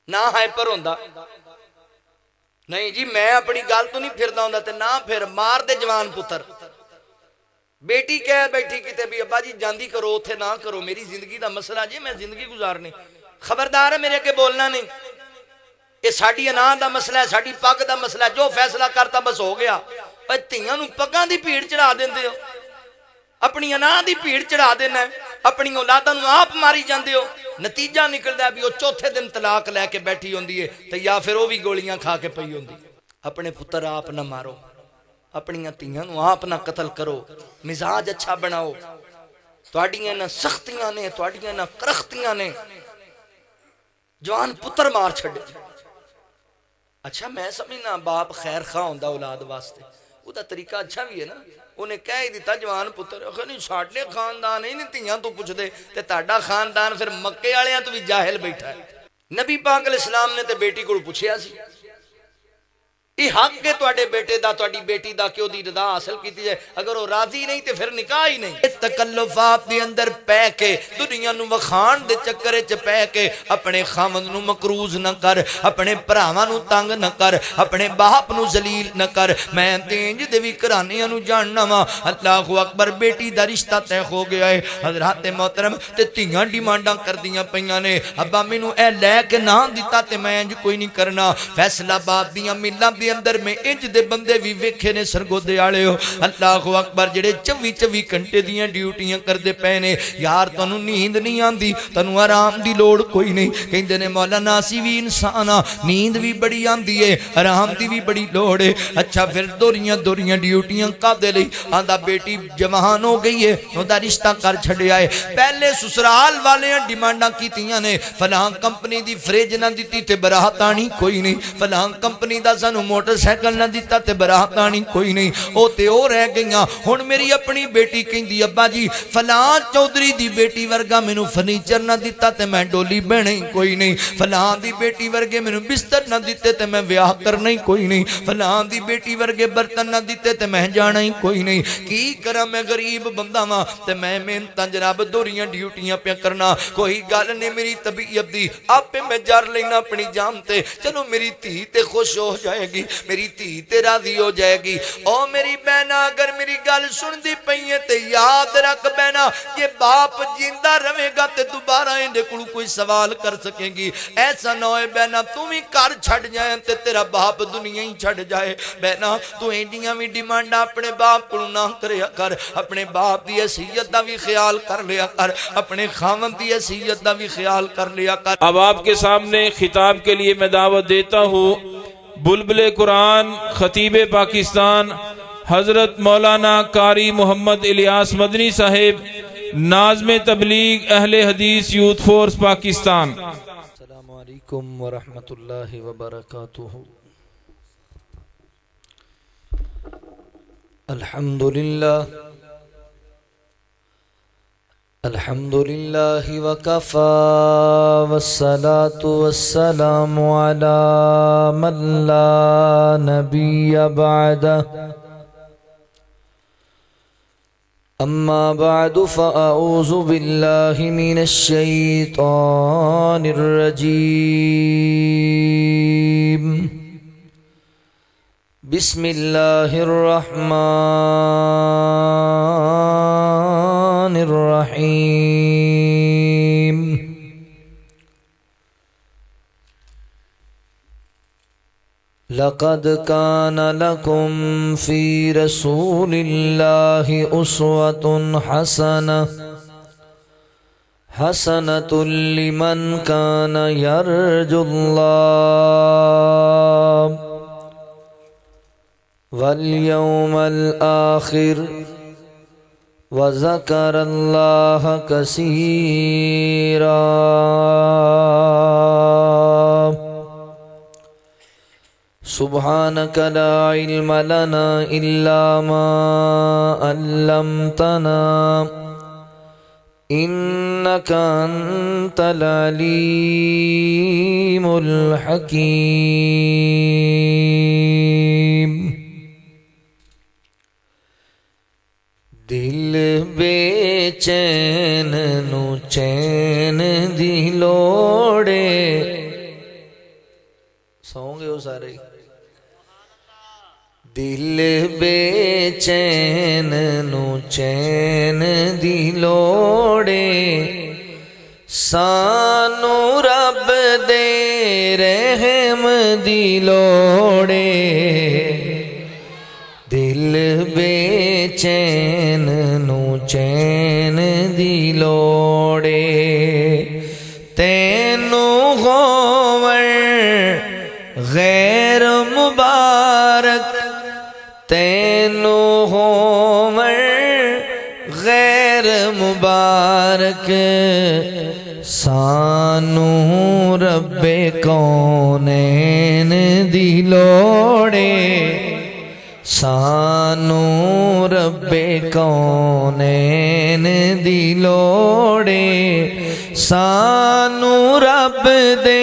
نہ ہائپر ہوندا نہیں جی میں اپنی گل تو نہیں پھردا ہوندا تے نہ پھر مار دے جوان پتر بیٹی کہہ بیٹھی کتے بھی ابا جی جاندی کرو اتھے نہ کرو میری زندگی دا مسئلہ جی میں زندگی گزارنی خبردار ہے میرے کے بولنا نہیں یہ ساڑی انا دا مسئلہ ہے ساڑی پاک دا مسئلہ ہے جو فیصلہ کرتا بس ہو گیا پر تیاں نو پگاں دی بھیڑ چڑھا دین دے ہو اپنی انا دی بھیڑ چڑھا دینا ہے اپنی اولاداں نو آپ ماری جاندے ہو نتیجہ نکلدا ہے بھی وہ چوتھے دن طلاق لے کے بیٹھی ہوندی ہے تے یا پھر وہ بھی گولیاں کھا کے پئی ہوندی اپنے پتر آپ نہ مارو اپنی تیاں نو آپ نہ قتل کرو مزاج اچھا بناؤ تواڈیاں نہ سختیاں نے تواڈیاں نہ کرختیاں نے جوان پتر مار چھڑے اچھا میں سمجھنا باپ خیر خواہ ہوندا اولاد واسطے وہ دا طریقہ اچھا بھی ہے نا انہیں کہہ ہی دیتا جوان پتر اگر نہیں ساڑھے خاندان ہی نہیں تیاں تو پوچھ دے تے تاڑا خاندان پھر مکے والے تو بھی جاہل بیٹھا ہے نبی پاک علیہ السلام نے تے بیٹی کو پوچھیا سی یہ حق کے توڑے بیٹے دا توڑی بیٹی دا کیوں دی رضا حاصل کیتی جائے اگر وہ راضی نہیں تے پھر نکاح ہی نہیں تکلفات دی اندر پہ کے دنیا نو وخان دے چکرے چ پہ کے اپنے خامد نو مکروز نہ کر اپنے پراواں نو تنگ نہ کر اپنے باپ نو ذلیل نہ کر میں تینج دے وی کرانیاں نو جاننا وا اللہ اکبر بیٹی دا رشتہ طے ہو گیا ہے حضرات محترم تے تیاں ڈیمانڈاں کردیاں پیاں نے ابا مینوں اے لے کے نہ دتا تے میں انج کوئی نہیں کرنا فیصلہ باد دیاں ملاں دے اندر میں انج دے بندے بھی ویکھے نے سرگو دے آلے ہو اللہ اکبر جڑے 24 گھنٹے دیاں ڈیوٹیاں کر دے پینے یار تنو نیند نہیں آندی تنو آرام دی لوڑ کوئی نہیں کہندے نے مولانا اسی بھی انسانا نیند بھی بڑی آندی ہے آرام دی بھی بڑی لوڑ ہے اچھا پھر دوریاں ڈیوٹیاں کا دے لئی آندہ بیٹی جوان ہو گئی ہے انہاں رشتہ کر چھڑیا ہے پہلے سسرال والے ڈیمانڈاں کیتیاں نے فلاں کمپنی دی فریج نہ دتی تے برات آنی کوئی نہیں فلاں کمپنی دا سانو موٹر سائیکل نہ دیتا تے برات آنی کوئی نہیں او تے او رہ گئیاں ہن میری اپنی بیٹی کہندی ابا جی فلاں چودھری دی بیٹی ورگا مینوں فرنیچر نہ دیتا تے میں ڈولی بہنے کوئی نہیں فلاں دی بیٹی ورگے مینوں بستر نہ دیتے تے میں ویاہ کرنا ہی کوئی نہیں فلاں دی بیٹی ورگے برتن نہ دیتے تے میں جانا ہی کوئی نہیں کی کرا میں غریب بندہ ماں تے میں محنتاں جناب دوریاں ڈیوٹیاں پہ کرنا کوئی گل نہیں میری طبیعت دی آپ میں جار لینا اپنی جام تے چلو میری تھی تے خوش ہو جائے گی میری تھی تے راضی ہو جائے گی او میری بہنا اگر میری گل سن دی پئیے تے یاد رکھ بہنا یہ باپ جیندہ رہے گا تے دوبارہ اندے کلو کوئی سوال کر سکیں گی ایسا نہ ہوئے بہنا تم ہی کر چھڑ جائیں تے تیرا باپ دنیا ہی چھڑ جائے بہنا تو اینڈیاں بھی ڈیمانڈا اپنے باپ کو نہ کریا کر اپنے باپ دی حیثیت دا بھی خیال کر لیا کر اپنے خاوند دی حیثیت دا بھی خیال کر لیا کر اب آپ کے سامنے خطاب کے لیے میں دعوت دیتا ہوں بلبل قرآن خطیب پاکستان حضرت مولانا قاری محمد الیاس مدنی صاحب ناظم تبلیغ اہل حدیث یوتھ فورس پاکستان السلام علیکم ورحمۃ اللہ وبرکاتہ الحمد للہ وکفا والصلاة والسلام علی من لا نبی بعدہ اما بعد فاعوذ باللہ من الشیطان الرجیم بسم اللہ الرحمن الرحیم لقد كان لكم في رسول الله أسوة حسنة لمن كان يرجو الله واليوم الآخر وذكر الله كثيرا سبحانك لا علم لنا إلا ما علمتنا إنك أنت العليم الحكيم دل بے چین نو چین دی لوڑے سو گے ہو سارے دل بے چین نو چین دی لوڑے سانو رب دے رحم دی لوڑے دل بے چین نو چین دی لوڑے تینو ہوور غیر مبارک تینو ہوور غیر مبارک سانو رب کونین دی لوڑے سانو رب کونین دی لوڑے سانو رب دے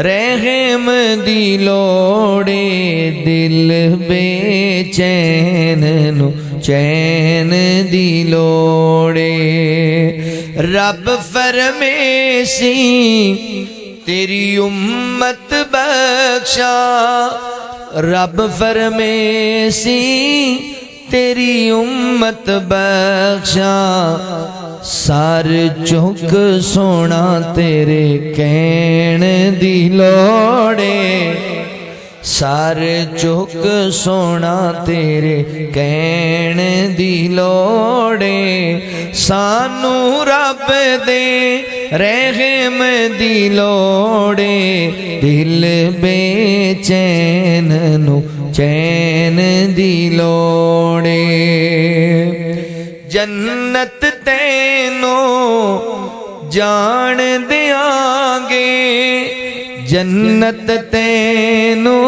رحم دی لوڑے دل بے چین نو چین دی لوڑے رب فرمیسی تیری امت بخشا رب فرمیسی تیری امت بخشا سار چک سونا تیرے کہن دی لوڑے سار چک سونا تیرے کہن دی لوڑے سانو رب دے رحم دی لوڑے دل بے چین نو چین دی لوڑے جنت تینو جان دیاں گے جنت تینو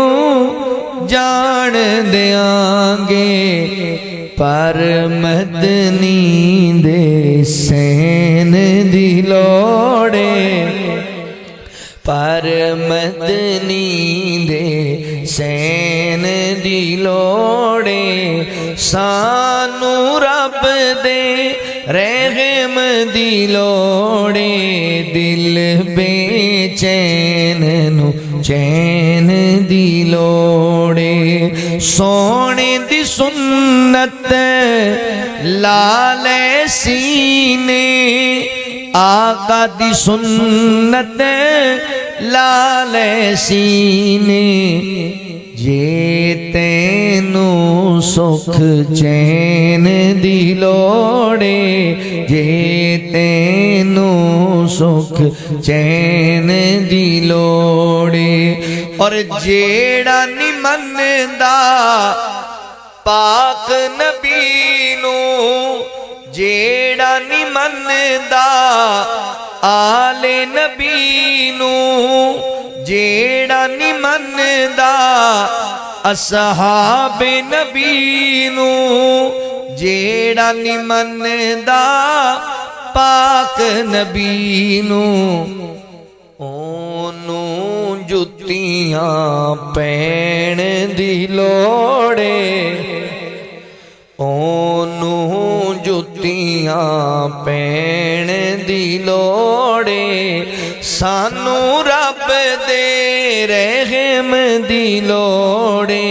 جان دیاں گے پر مدنی دے سین دی لوڑے پر مدنی دے سین دی لوڑے سانو رب دے رحم دی لوڑے دل بے چین نو چین دی لوڑے سونے دی سنت لالے سینے آقا دی سنت لالے سینے جے تینو سکھ چین دی لوڑے جے تینو سکھ چین دی لوڑے اور جیڑا نمن دا پاک نبی نو جیڑا نمن دا آل نبی نو جیڑا نمن دا اصحاب نبی نو جیڑا نمن دا پاک نبی نو اونو جتیاں پین دی لوڑے اونو جتیاں پین دی لوڑے سانو رب دے رحم دی لوڑے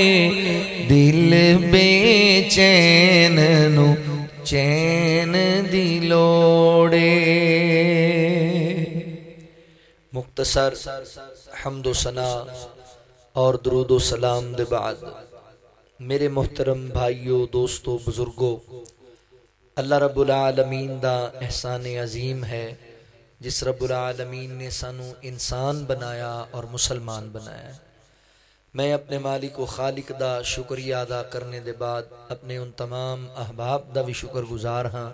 دل بے چین نو چین دی لوڑے مختصر حمد و ثنا اور درود و سلام دے بعد میرے محترم بھائیو دوستو بزرگو اللہ رب العالمین دا احسان عظیم ہے جس رب العالمین نے سانو انسان بنایا اور مسلمان بنایا میں اپنے مالک و خالق دا شکریہ ادا کرنے دے بعد اپنے ان تمام احباب دا بھی شکر گزار ہاں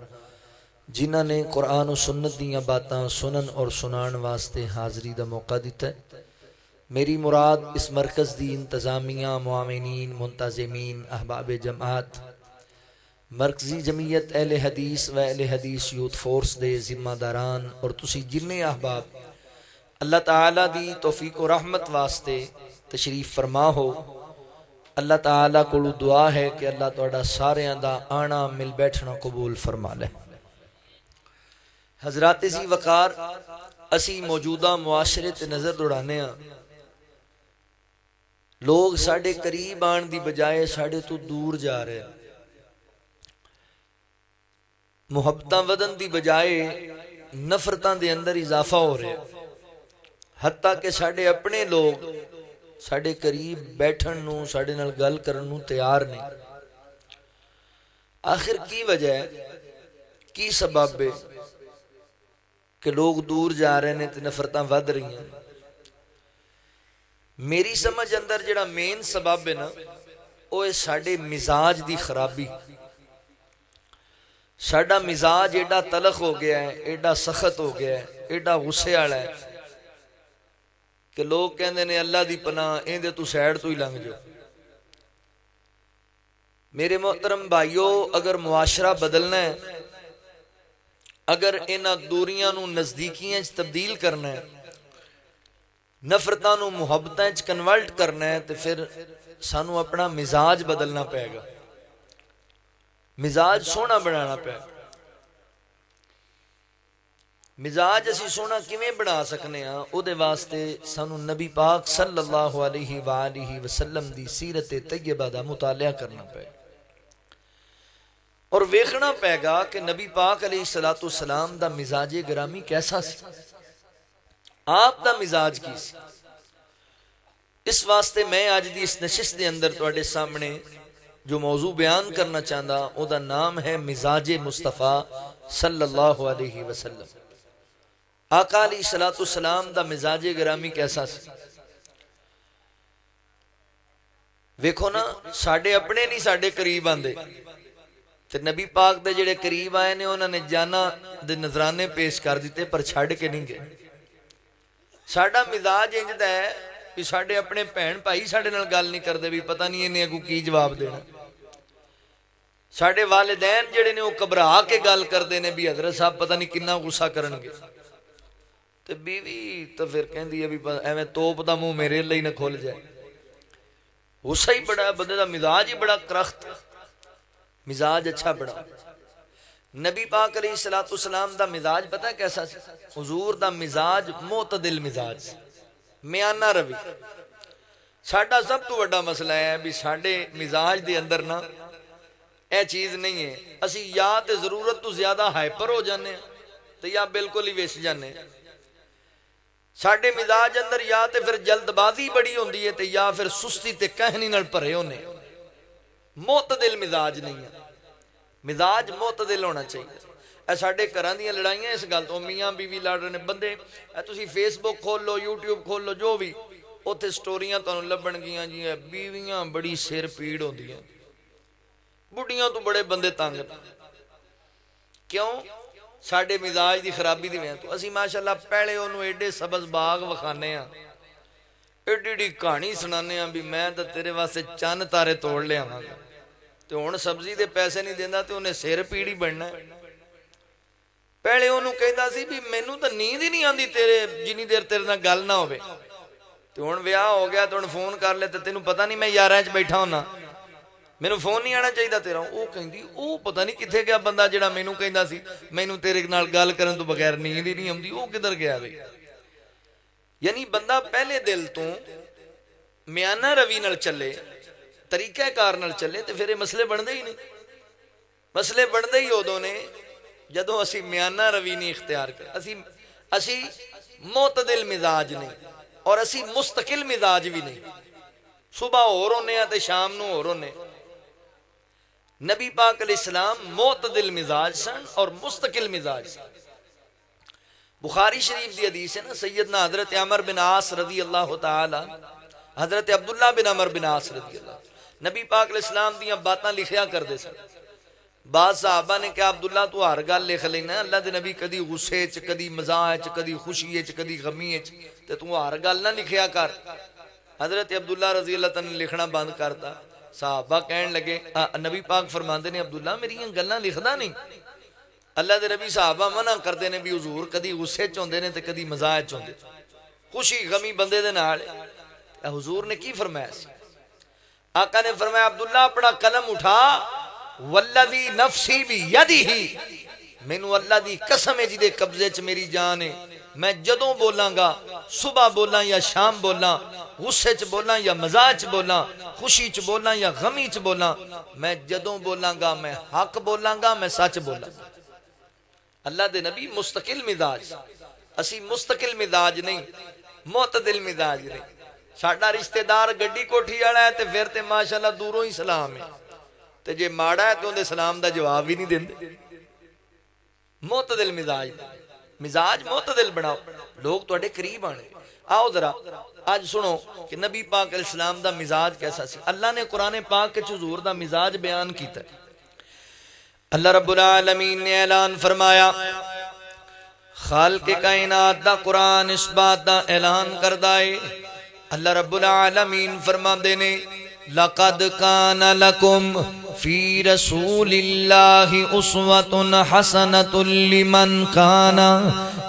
جنہاں نے قرآن و سنت دیاں باتاں سنن اور سنان واسطے حاضری دا موقع دیتا ہے میری مراد اس مرکز دی انتظامیہ معاونین منتظمین احباب جماعت مرکزی جمعیت اہل حدیث و اہل حدیث یوتھ فورس دے ذمہ داران اور تسی جننے احباب اللہ تعالیٰ دی توفیق و رحمت واسطے تشریف فرما ہو اللہ تعالیٰ کو دعا ہے کہ اللہ تعالیٰ سارے دا آنا مل بیٹھنا قبول فرما لے حضرات ذی وقار اسی موجودہ معاشرے تے نظر دوڑانے ہیں لوگ ساڈے قریب آن دی بجائے ساڈے تو دور جا رہے ہیں، محبتاں ودن دی بجائے نفرتاں دے اندر اضافہ ہو رہا ہے، حتیٰ کہ ساڈے اپنے لوگ ساڈے قریب بیٹھن نو ساڈے نال گل کرن نو تیار نہیں۔ آخر کی وجہ ہے، کی سبب ہے کہ لوگ دور جا رہے ہیں تے نفرتاں ود رہی ہیں؟ میری سمجھ اندر جڑا مین سبب ہے نا، وہ ہے ساڈے مزاج دی خرابی۔ ساڈا مزاج ایڈا تلخ ہو گیا ہے، ایڈا سخت ہو گیا ہے، ایڈا غصے والا ہے کہ لوگ کہندے نے اللہ دی پناہ ایندے تو سائیڈ تو ہی لنگ جاؤ۔ میرے محترم بھائیو، اگر معاشرہ بدلنا ہے، اگر انہاں دوریاں نو نزدیکیاں چ تبدیل کرنا ہے، نفرتاں نو محبتاں چ کنورٹ کرنا ہے، تو پھر سانو اپنا مزاج بدلنا پائے گا، مزاج سونا بنانا پائے گا۔ مزاج اسی سونا کیویں بنا سکنے ہاں؟ او دے واسطے سانو نبی پاک صلی اللہ علیہ وآلہ وسلم دی سیرت طیبہ دا مطالعہ کرنا پائے گا، اور ویکھنا پائے گا کہ نبی پاک علیہ السلام دا مزاج گرامی کیسا سی، آپ دا مزاج کی سی۔ اس واسطے میں آج دی اس نشست دے اندر تواڈے سامنے جو موضوع بیان کرنا چاہتا، او دا نام ہے مزاج مصطفیٰ صلی اللہ علیہ وسلم۔ آقا علیہ السلام دا مزاج گرامی کیسا سی؟ ویکھو نا، ساڈے اپنے نہیں ساڈے قریب آندے، تے نبی پاک دے جڑے قریب آئے نے انہوں نے جانا دے نذرانے پیش کر دیتے پر چھڑ کے نہیں گئے۔ ساڈا مزاج انجدا ہے کہ ساڈے اپنے بہن بھائی ساڈے نال گل نہیں کردے، بھی پتہ نہیں انہیں اگوں کی جواب دینا۔ ساڈے والدین جڑے نے وہ گھبرا کے گل کردے نے، بھی حضرت صاحب پتہ نہیں کنا غصہ کرن گے، تے بیوی تو پھر کہندی ہے بھی ایویں توپ دا منہ میرے لئی نہ کھل جائے۔ غصہ ہی بڑا، بندے دا مزاج ہی بڑا کرخت، مزاج اچھا بڑا۔ نبی پاک علیہ السلام دا مزاج پتہ کیسا سی؟ حضور دا مزاج معتدل مزاج، میانہ روی۔ ساڈا سب تو بڑا مسئلہ ہے بھی ساڈے مزاج دے اندر نا اے چیز نہیں ہے، اسی یا تے ضرورت تو زیادہ ہائپر ہو جانے ہیں تے یا بالکل ہی ویس جانے ہیں۔ ساڈے مزاج اندر یا تے پھر جلد بازی بڑی ہوندی ہے تے یا پھر سستی تے کہنی نال بھرے ہونے۔ معتدل مزاج نہیں ہے، مزاج معتدل ہونا چاہیے۔ اے ساڈے گھراں دیاں لڑائیاں اس گل تو، میاں بیوی لڑ رہے نے، بندے اے تسی فیس بک کھول لو، یوٹیوب کھول لو، جو بھی اوتھے سٹوریاں تانوں لبن گیاں جی بیویاں بڑی سر پیڑ ہوندیاں، بڑھیاں تو بڑے بندے تنگ۔ کیوں؟ ساڈے مزاج دی خرابی دی وجہ تو اسی ماشاءاللہ پہلے انہوں ایڈے سبز باغ وکھانے ہاں، ایڈی ایڈی کہانی سنانے ہاں بھی میں تو تیرے واسطے چند تارے توڑ لے آواں گا، تو ہن سبزی دے پیسے نہیں دیندا تے انہیں سر پیڑ ہی بننا ہے۔ پہلے انہوں کہندا سی بھی مینوں تو نیند ہی نہیں آندی تیرے جنی دیر تیرے نال گل نہ ہوے، تے ہن ویاہ ہو گیا تو ہن فون کر لے تے تینوں پتہ نہیں میں یاراں وچ بیٹھا ہونا، مینوں فون نہیں آنا چاہیے تیرا۔ وہ کہندی او پتہ نہیں کتھے گیا بندہ جڑا مینوں کہندا سی مینوں تیرے نال گل کرن تو بغیر نیند ہی نہیں آندی، او کدھر گیا بھئی؟ یعنی بندہ پہلے دل تو میانہ روی نال چلے، طریقہ کار نال چلے، تے پھر یہ مسئلے بندے ہی نہیں۔ مسئلے بندے ہی ادوں نے جدوں اسی میانہ روی نہیں اختیار کر، اسی معتدل مزاج نہیں، اور اسی مستقل مزاج بھی نہیں، صبح اور ہونے ہیں تے شام نو اور ہونے۔ نبی پاک علیہ السلام معتدل مزاج سن اور مستقل مزاج سن۔ بخاری شریف دی حدیث ہے نا، سیدنا حضرت عمر بن عاص رضی اللہ تعالی، حضرت عبداللہ بن عمر بن عاص رضی اللہ، نبی پاک علیہ السلام دیاں باتاں لکھیا کردے سن۔ بعض صحابہ نے کہا عبداللہ تو ہر گل لکھ لینا، اللہ دے نبی کدی غصے چ، کدی مزاح چ، کدی خوشی چ، کدی غمی چ، تے تو ہر گل نہ لکھیا کر۔ حضرت عبداللہ رضی اللہ تعالی نے لکھنا بند کرتا۔ صحابہ کہن لگے، نبی پاک فرماندے نے عبداللہ میری گلاں لکھدا نہیں؟ اللہ دے نبی صحابہ منع کردے نے بھی حضور کدی غصے چ ہوندے نے تے کدی مزاح چ ہوندے، خوشی غمی بندے دے نال۔ حضور نے کی فرمایا سی؟ آقا نے فرمایا عبداللہ اپنا قلم اٹھا، والذی نفسی بیدہ، مینوں اللہ دی قسم ہے جدے قبضے چ میری جان ہے، میں جدوں بولاں گا، صبح بولاں یا شام بولاں، غصے چ بولاں یا مزاح چ بولاں، خوشی چ بولاں یا غمی چ بولاں، میں جدوں بولاں گا میں حق بولاں گا، میں سچ بولاں گا۔ اللہ دے نبی مستقل مزاج، اسی مستقل مزاج نہیں، معتدل مزاج نہیں۔ ساڈا رشتہ دار گڈی کوٹھی والا ہے تے پھر تے ماشاءاللہ دوروں ہی سلام ہے، تے جے ماڑا ہے تو اندے سلام دا جواب ہی نہیں دیندے۔ معتدل مزاج معتدل بناؤ، لوگ تواڈے قریب آنے۔ آؤ ذرا آج سنو کہ نبی پاک علیہ السلام دا مزاج کیسا سی۔ اللہ نے قرآن پاک کے حضور دا مزاج بیان کیتا ہے۔ اللہ رب العالمین نے اعلان فرمایا، خالق کائنات دا قرآن اس بات دا اعلان کردہ ہے۔ اللہ رب العالمین فرماندے نے، لَقَدْ كَانَ لَكُمْ فِي رَسُولِ اللَّهِ أُسْوَةٌ حَسَنَةٌ لِمَنْ كَانَ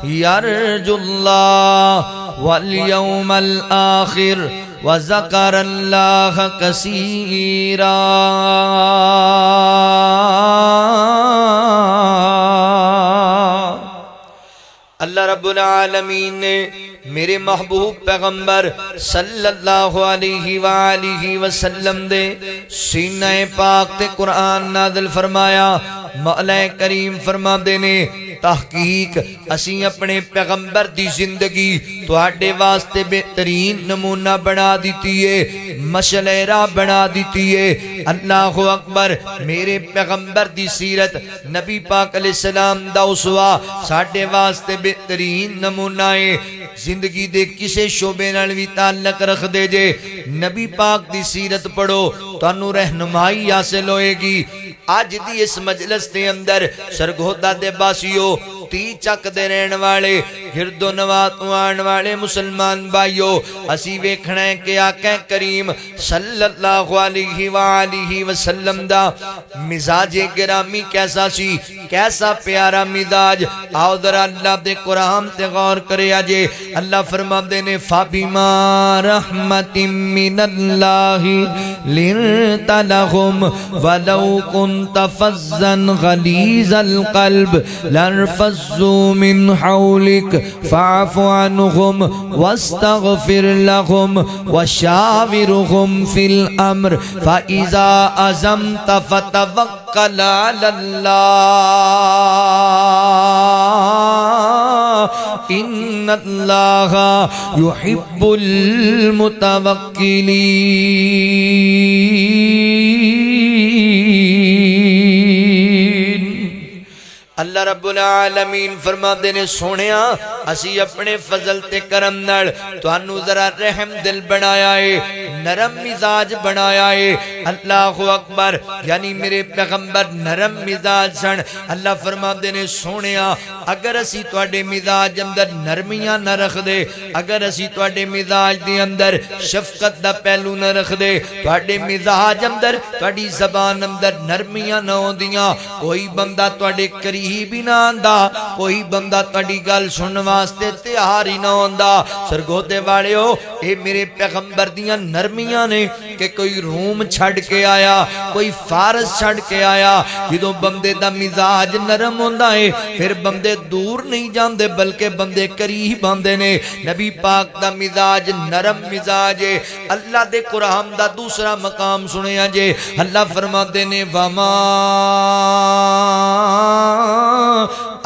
يَرْجُو اللَّهَ وَالْيَوْمَ الْآخِرَ وَذَكَرَ اللَّهَ كَثِيرًا۔ اللہ رب العالمین نے میرے محبوب پیغمبر صلی اللہ علیہ وآلہ وسلم دے سینہ پاک تے قرآن نازل فرمایا۔ مولا کریم فرما دینے، تحقیق اسی اپنے پیغمبر دی زندگی تو آڈے واسطے بہترین نمونہ بنا دیتی ہے، مشعل راہ بنا دیتی ہے۔ اللہ اکبر، میرے پیغمبر دی سیرت، نبی پاک علیہ السلام دا اسوہ ساڈے واسطے بہترین نمونہ ہے۔ زندگی دے کسے شعبے نال وی تعلق رکھ دے جے، نبی پاک دی سیرت پڑھو تو انہوں رہنمائی حاصل ہوئے گی۔ آج دی اس مجلس دے اندر سرگودہ دے باسیو، تی چک دے رہن والے، گرد و نواتوں آن والے مسلمان بھائیو، اسی ویکھنا ہے کہ آقا کریم صلی اللہ علیہ وآلہ وسلم دا مزاج گرامی کیسا سی، کیسا پیارا مزاج۔ آؤ ذرا اللہ دے قرآن تے غور کرے آجے۔ اللہ فرما دینے، فَبِمَا رَحْمَةٍ مِّنَ اللَّهِ لِنْتَ لَهُمْ وَلَوْ كُنْتَ فَظًّا غَلِيظَ الْقَلْبِ لَانفَضُّوا مِنْ حَوْلِكَ فَاعْفُ عَنْهُمْ وَاسْتَغْفِرْ لَهُمْ وَشَاوِرْهُمْ فِي الْأَمْرِ فَإِذَا عَزَمْتَ فَتَوَكَّلْ عَلَى اللَّهِ إِنَّ اللَّهَ يُحِبُّ الْمُتَوَكِّلِينَ۔ اللہ رب العالمین فرما دینے، سونیا اسی اپنے فضل تے کرم نال توانو ذرا رحم دل بنایا ہے، نرم مزاج بنایا ہے۔ اللہ اکبر، یعنی میرے پیغمبر نرم مزاج سن۔ اللہ فرما دینے، سونیا اگر اسی تواڈے مزاج اندر نرمیاں نہ رکھ دے، اگر اسی تواڈے مزاج دے اندر شفقت دا پہلو نہ رکھ دے، تواڈے مزاج اندر، تواڈی زبان اندر نرمیاں نہ ہوندیاں، کوئی بندہ تواڈے قریب بھی نہ آندا، کوئی بندہ تواڈی گل سنن واسطے تیار ہی نہ ہوندا۔ سرگودے والےو، اے میرے پیغمبر دیاں نرمیاں نے کہ کوئی روم چھڑ کے آیا، کوئی فارس چھڑ کے آیا۔ جدوں بندے دا مزاج نرم ہوندا ہے، پھر بندے دور نہیں جاندے بلکہ بندے قریب آندے نے۔ نبی پاک دا مزاج نرم مزاج ہے۔ اللہ دے قرآن دا دوسرا مقام سنیا جے، اللہ فرماتے نے، وَمَا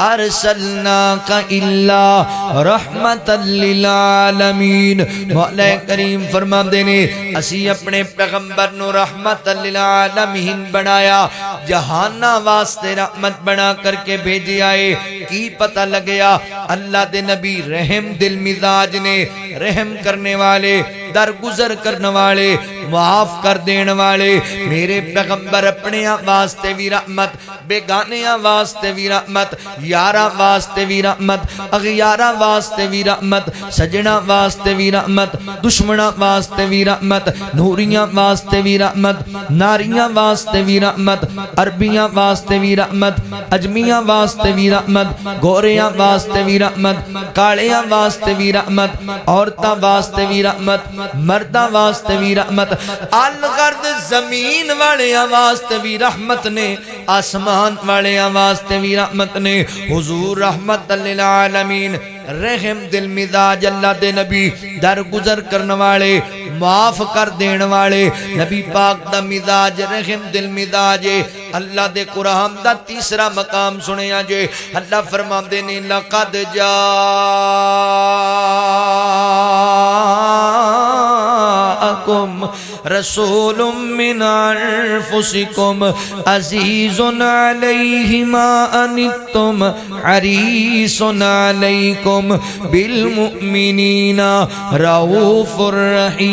ارسلناک الا رحمت للعالمین۔ مولا کریم فرما دینے، اسی اپنے پیغمبر نو رحمت للعالمین بنایا، جہانا واسطے رحمت بنا کر کے بھیجے آئے۔ کی پتہ لگیا اللہ دے نبی رحم دل مزاج نے، رحم کرنے والے، درگزر کرنے والے، معاف کر دینے والے۔ میرے پیغمبر اپنے واسطے بھی رحمت، بیگانے واسطے بھی رحمت، یارہ واسطے بھی رحمت، اغیارہ واسطے بھی رحمت، سجنہ واسطے بھی رحمت، دشمنہ واسطے بھی رحمت، نوریاں واسطے بھی رحمت، ناریاں واسطے بھی رحمت، عربیاں واسطے بھی رحمت، اجمیاں واسطے بھی رحمت، گوریاں واسطے بھی رحمت، کالیاں واسطے بھی رحمت، عورتاں واسطے بھی رحمت، مرداں واسطے بھی رحمت، الغرد زمین والے واسطے بھی رحمت نے، آسمان والے واسطے بھی رحمت نے۔ حضور رحمت للعالمین، رحم دل مزاج اللہ دے نبی، درگزر کرن والے، معاف کر دین والے نبی پاک دا مزاج رحم دل مزاج۔ اللہ دے قرآن دا تیسرا مقام سنیا جے، اللہ فرماندے نے لقد جاءکم رسول من انفسکم عزیز علیہ ما انتم حریص علیکم بالمؤمنین رؤوف الرحیم۔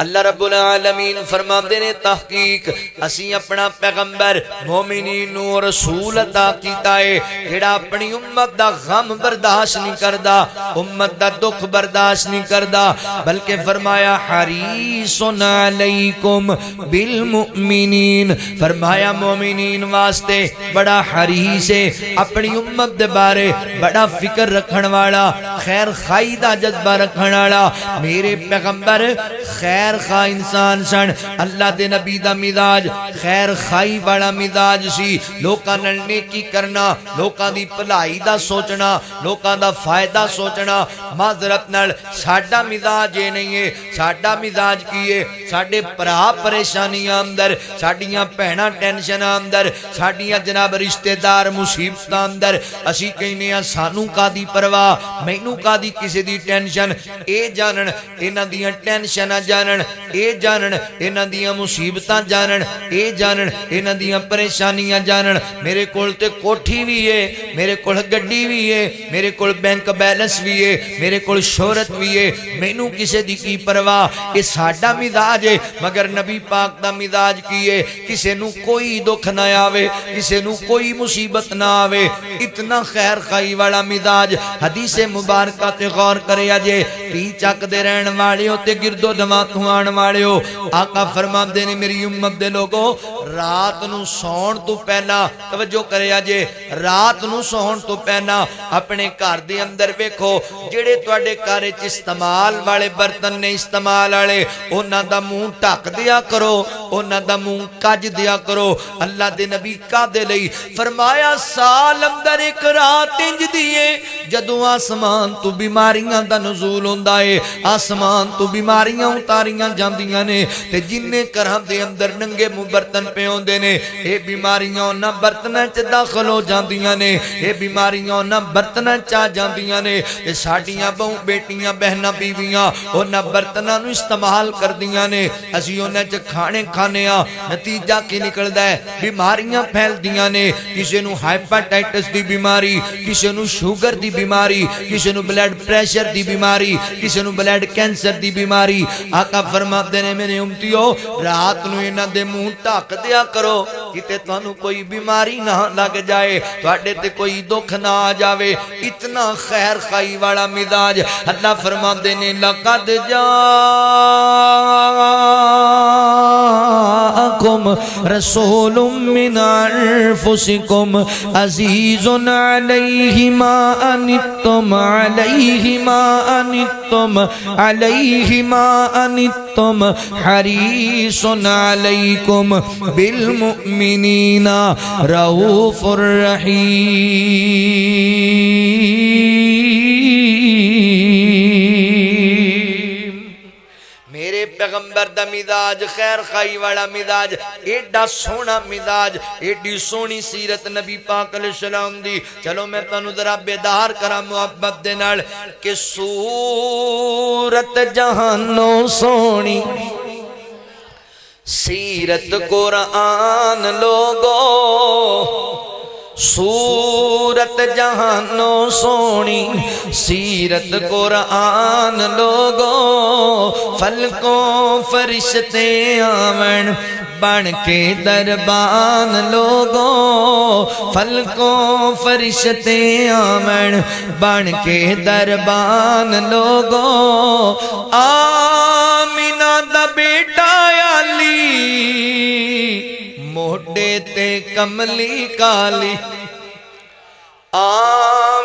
اللہ رب العالمین فرماندے نے تحقیق اسی اپنا پیغمبر مومنین و رسول عطا کیتا ہے جڑا اپنی امت دا غم برداشت نہیں کردا، امت دا دکھ برداشت نہیں کردا، بلکہ فرمایا حریص علیکم بالمؤمنین، فرمایا مومنین واسطے بڑا حریص ہے، اپنی امت دے بارے بڑا فکر رکھن والا، خیر خائی دا جذبہ رکھن والا۔ میرے پیغمبر خیر خواہ انسان سن، اللہ دے نبی دا مزاج خیر خائی والا مزاج سی، لوکاں نال نیکی کرنا، لوکاں دی بھلائی دا سوچنا، لوکاں دا فائدہ سوچنا۔ معذرت نال ساڈا مزاج یہ نہیں ہے، ساڈا مزاج کی ہے، ساڈے بھرا پریشانیاں اندر، ساڈیاں بہناں ٹینشناں اندر، ساڈیاں جناب رشتہ دار مصیبتاں اندر، اسی کہنے ہاں سانوں کادی پرواہ، مینوں کادی کسی دی ٹینشن، اے جانن انہاں دیاں ٹینشناں جانن، اے جانن انہاں دیاں مصیبتاں جانن، اے جانن انہاں دیاں پریشانیاں جانن۔ میرے کول تے کوٹھی بھی ہے، میرے کول گڈی بھی ہے، میرے کول بینک بیلنس بھی ہے، میرے کول شہرت بھی ہے، مینوں کسے دی کی پرواہ، یہ ساڈا مزاج ہے۔ مگر نبی پاک دا مزاج کی ہے، کسے نو کوئی دکھ نہ آوے، کسے نو کوئی مصیبت نہ آوے، اتنا خیر خائی والا مزاج۔ حدیث مبارکہ تے غور کریا جے، تی چک دے رہن والے ہو تے گرد و دماغ ہوان والے ہو، آقا فرماندے نے میری امت دے لوگو رات نو سون تو پہلا، توجہ کریا جے، رات نو سون تو پہلا اپنے گھر دے اندر ویکھو جڑے تواڈے گھر وچ استعمال والے برتن نے، استعمال والے انہاں دا منہ ڈھک دیا کرو، انہاں دا منہ کج دیا کرو۔ اللہ دے نبی کادے لئی فرمایا سال اندر ایک رات انج دیے جدوں آسمان تو بیماریاں دا نزول ہوندا ہے، آسمان تو بیماریاں اتاریاں جاندیاں نے، تے جننے گھراں دے اندر ننگے منہ برتن پے ہوندے نے، اے بیماریاں انہاں برتناں چ داخل ہو جاندیاں نے، اے بیماریاں انہاں برتناں چ آ جاندیاں نے، تے ساڈیاں بہو بیٹیاں بہناں بیویاں انہاں برتناں نو استعمال کردیاں نے، اسی انہاں چ کھانے کھانے ہاں، نتیجہ کی نکلدا ہے؟ بیماریاں پھیلدیاں نے، کسے نو ہائپرٹائٹس دی بیماری، کسے نو شوگر دی بیماری، کسے نو بلڈ پریشر دی بیماری، کسے نو بلڈ کینسر دی بیماری۔ آقا فرماتے نے میرے امتیو رات نو انہاں دے منہ ڈھک دیا کرو کتے تانوں کوئی بیماری نہ لگ جائے، تواڈے تے کوئی دکھ نہ آ جاوے۔ اتنا خیر خائی والا مزاج۔ اللہ فرماتے نے لقد جاءکم رسول من انفسکم عزیز علیہ ما انتم علیہ ما انتم علیہ ما انتم حریص علیکم بالمؤمنین رؤوف الرحیم۔ میرے پیغمبر دا مزاج خیر خائی والا مزاج، ایڈا سونا مزاج، ایڈی سونی سیرت نبی پاک علیہ السلام دی۔ چلو میں تانوں ذرا بیدار کرا محبت دے نال کہ صورت جہانوں سونی سیرت قرآن لوگو، صورت جہانوں سونی سیرت قرآن لوگو، فلکوں فرشتے آون بن کے دربان لوگو، فلکوں فرشتے آون بن کے دربان لوگو، آمینہ دا بیٹا علی موڈے تے کملی کالی،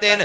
3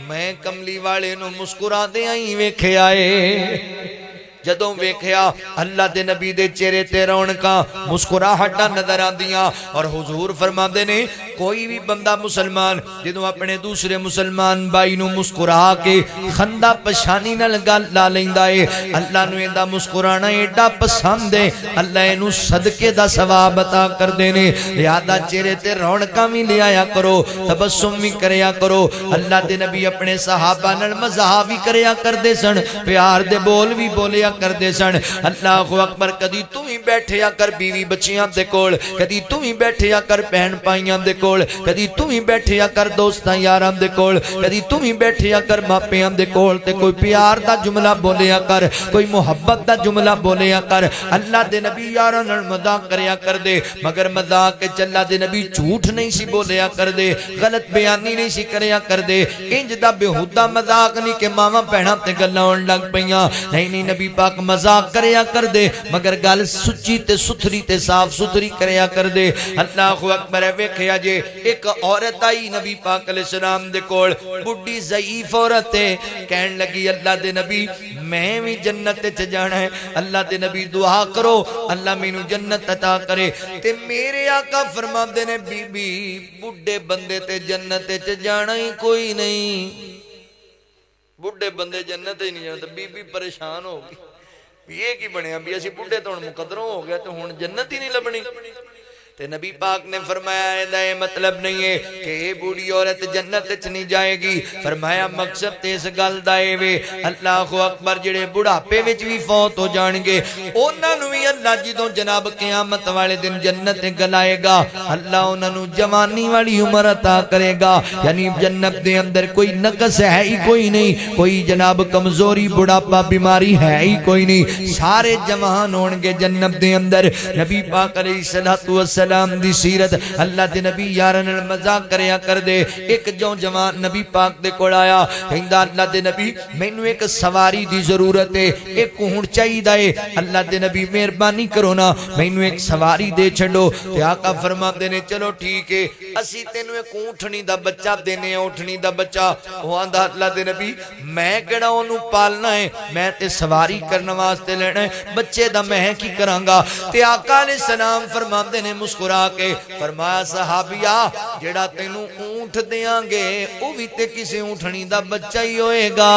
میں کملی والے نو مسکرا دے آئی ویکھے آئے جدوں ویکھیا اللہ دے نبی دے چہرے تے رونقاں مسکراہٹاں نظر آندیاں اور حضور فرماندے نے کوئی بھی بندہ مسلمان جدوں اپنے دوسرے مسلمان بھائی نو مسکرا کے خندہ پشانی نال گل لا لیندا اے اللہ نو ایندا مسکرانا ایڈا پسند ہے اللہ اینو صدقے دا ثواب عطا کر دینے لہذا چہرے تے رونقاں وی لے آیا کرو تبسم وی کریا کرو اللہ دے نبی اپنے صحابہ نال مزاح وی کریا کردے سن پیار دے بول وی بولیا کر دے سن اللہ اکبر کدی تم ہی بیٹھیا کر بیوی بچیاں دے کول کدی تم ہی بیٹھیا کر بہن پائیاں دے کول کدی تم ہی بیٹھیا کر دوستاں یاراں دے کول کدی تم ہی بیٹھیا کر ماپیاں دے کول تے کوئی پیار دا جملہ بولیا کر کوئی محبت دا جملہ بولیا کر اللہ دے نبی یاراں نال مذاق کریا کر دے مگر مذاق کے اللہ دے نبی جھوٹ نہیں سی بولیا کر دے غلط بیانی نہیں سی کریا کر دے انج دا بےہودہ مذاق نہیں کہ ماواں بہناں تے گلاں ہون لگ پیاں نہیں نبی پاک مذاق کریا کر دے مگر گل سچی تے ستھری تے صاف ستھری کریا کر دے اللہ اکبر ویکھیا جے ایک عورت آئی نبی پاک علیہ السلام دے کول بڈھی ضعیف عورت ہے کہن لگی اللہ دے نبی میں بھی جنت وچ جانا ہے اللہ دے نبی دعا کرو اللہ مینوں جنت عطا کرے تے میرے آقا فرماندے نے بی بی بڈھے بندے تے جنت وچ جانا ہی کوئی نہیں بڈھے بندے جنت ہی نہیں جاتے بی بی پریشان ہو گئی یہ کی بنیا بھی اسی بڈھے تو مقدروں ہو گیا تو ہن جنت ہی نہیں لبنی تے نبی پاک نے فرمایا یہ مطلب نہیں ہے کہ یہ بوڑھی عورت جنت وچ نہیں جائے گی فرمایا مقصد تے اس گل دا اے وے اللہ اکبر جڑے بڑھاپے وچ بھی فوت ہو جان گے انہاں نوں وی اللہ جدوں جناب قیامت والے دن جنت تے گلائے گا اللہ انہاں نوں جوانی والی عمر عطا کرے گا یعنی جنت دے اندر کوئی نقص ہے ہی کوئی نہیں کوئی جناب کمزوری بڑھاپا بیماری ہے ہی کوئی نہیں سارے جوان ہون گے جنت دے اندر نبی پاک علیہ الصلوۃ والسلام دی سیرت اللہ دے نبی یارن مذاق کریا کر دے ایک جوان نبی پاک دے کول آیا کہندا اللہ دے نبی مینوں ایک سواری دی ضرورت ہے ایک اونٹ چاہیدا ہے اللہ دے نبی مہربانی کرو نا مینوں ایک سواری دے چھڈو تے آقا فرماندے نے چلو ٹھیک ہے اسی تینوں ایک اونٹنی دا بچہ دینے اونٹنی دا بچہ او آندا اللہ دے نبی میں کیڑا اونوں پالنا ہے میں تے سواری کرن واسطے لینا ہے بچے دا میں کی کراں گا تے آقا علیہ السلام فرماندے نے مسکرا کے فرمایا صحابیہ جڑا تینوں اونٹ دیاں گے او بھی تے کسے اونٹنی دا بچہ ہی ہوئے گا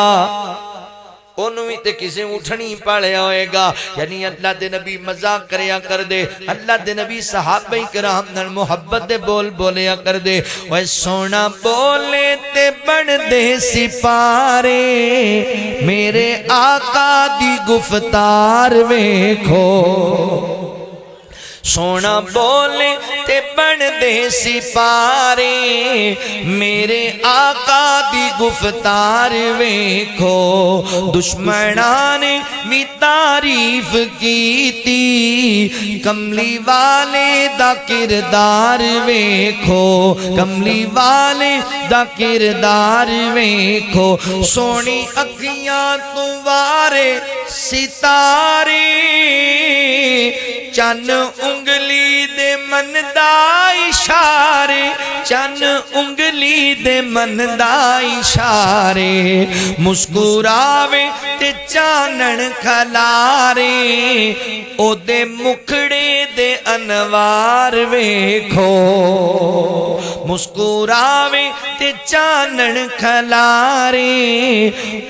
انہوں بھی تے کسے اٹھنی پالیا ہوئے گا یعنی اللہ دے نبی مذاق کریا کر دے اللہ دے نبی صحابہ کرام نال محبت دے بول بولیا کر دے وہ سونا بولے تے بن دے سپارے میرے آقا دی گفتار ویکھو سونا بولے تے بن دے سپارے میرے آقا دی گفتار ویکھو دشمنان بھی تعریف کیتی کملی والے دا کردار ویکھو کملی والے دا کردار ویکھو سونی اکھیاں تو وارے ستارے چن انگلی دے من دا اشارے چن انگلی دے من دا اشارے مسکراوے تے چانن کھلارے او دے مکھڑے دے انوار ویکھو مسکراوے تے چانن کھلارے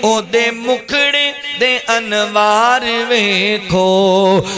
او دے مکھڑے دے انوار ویکھو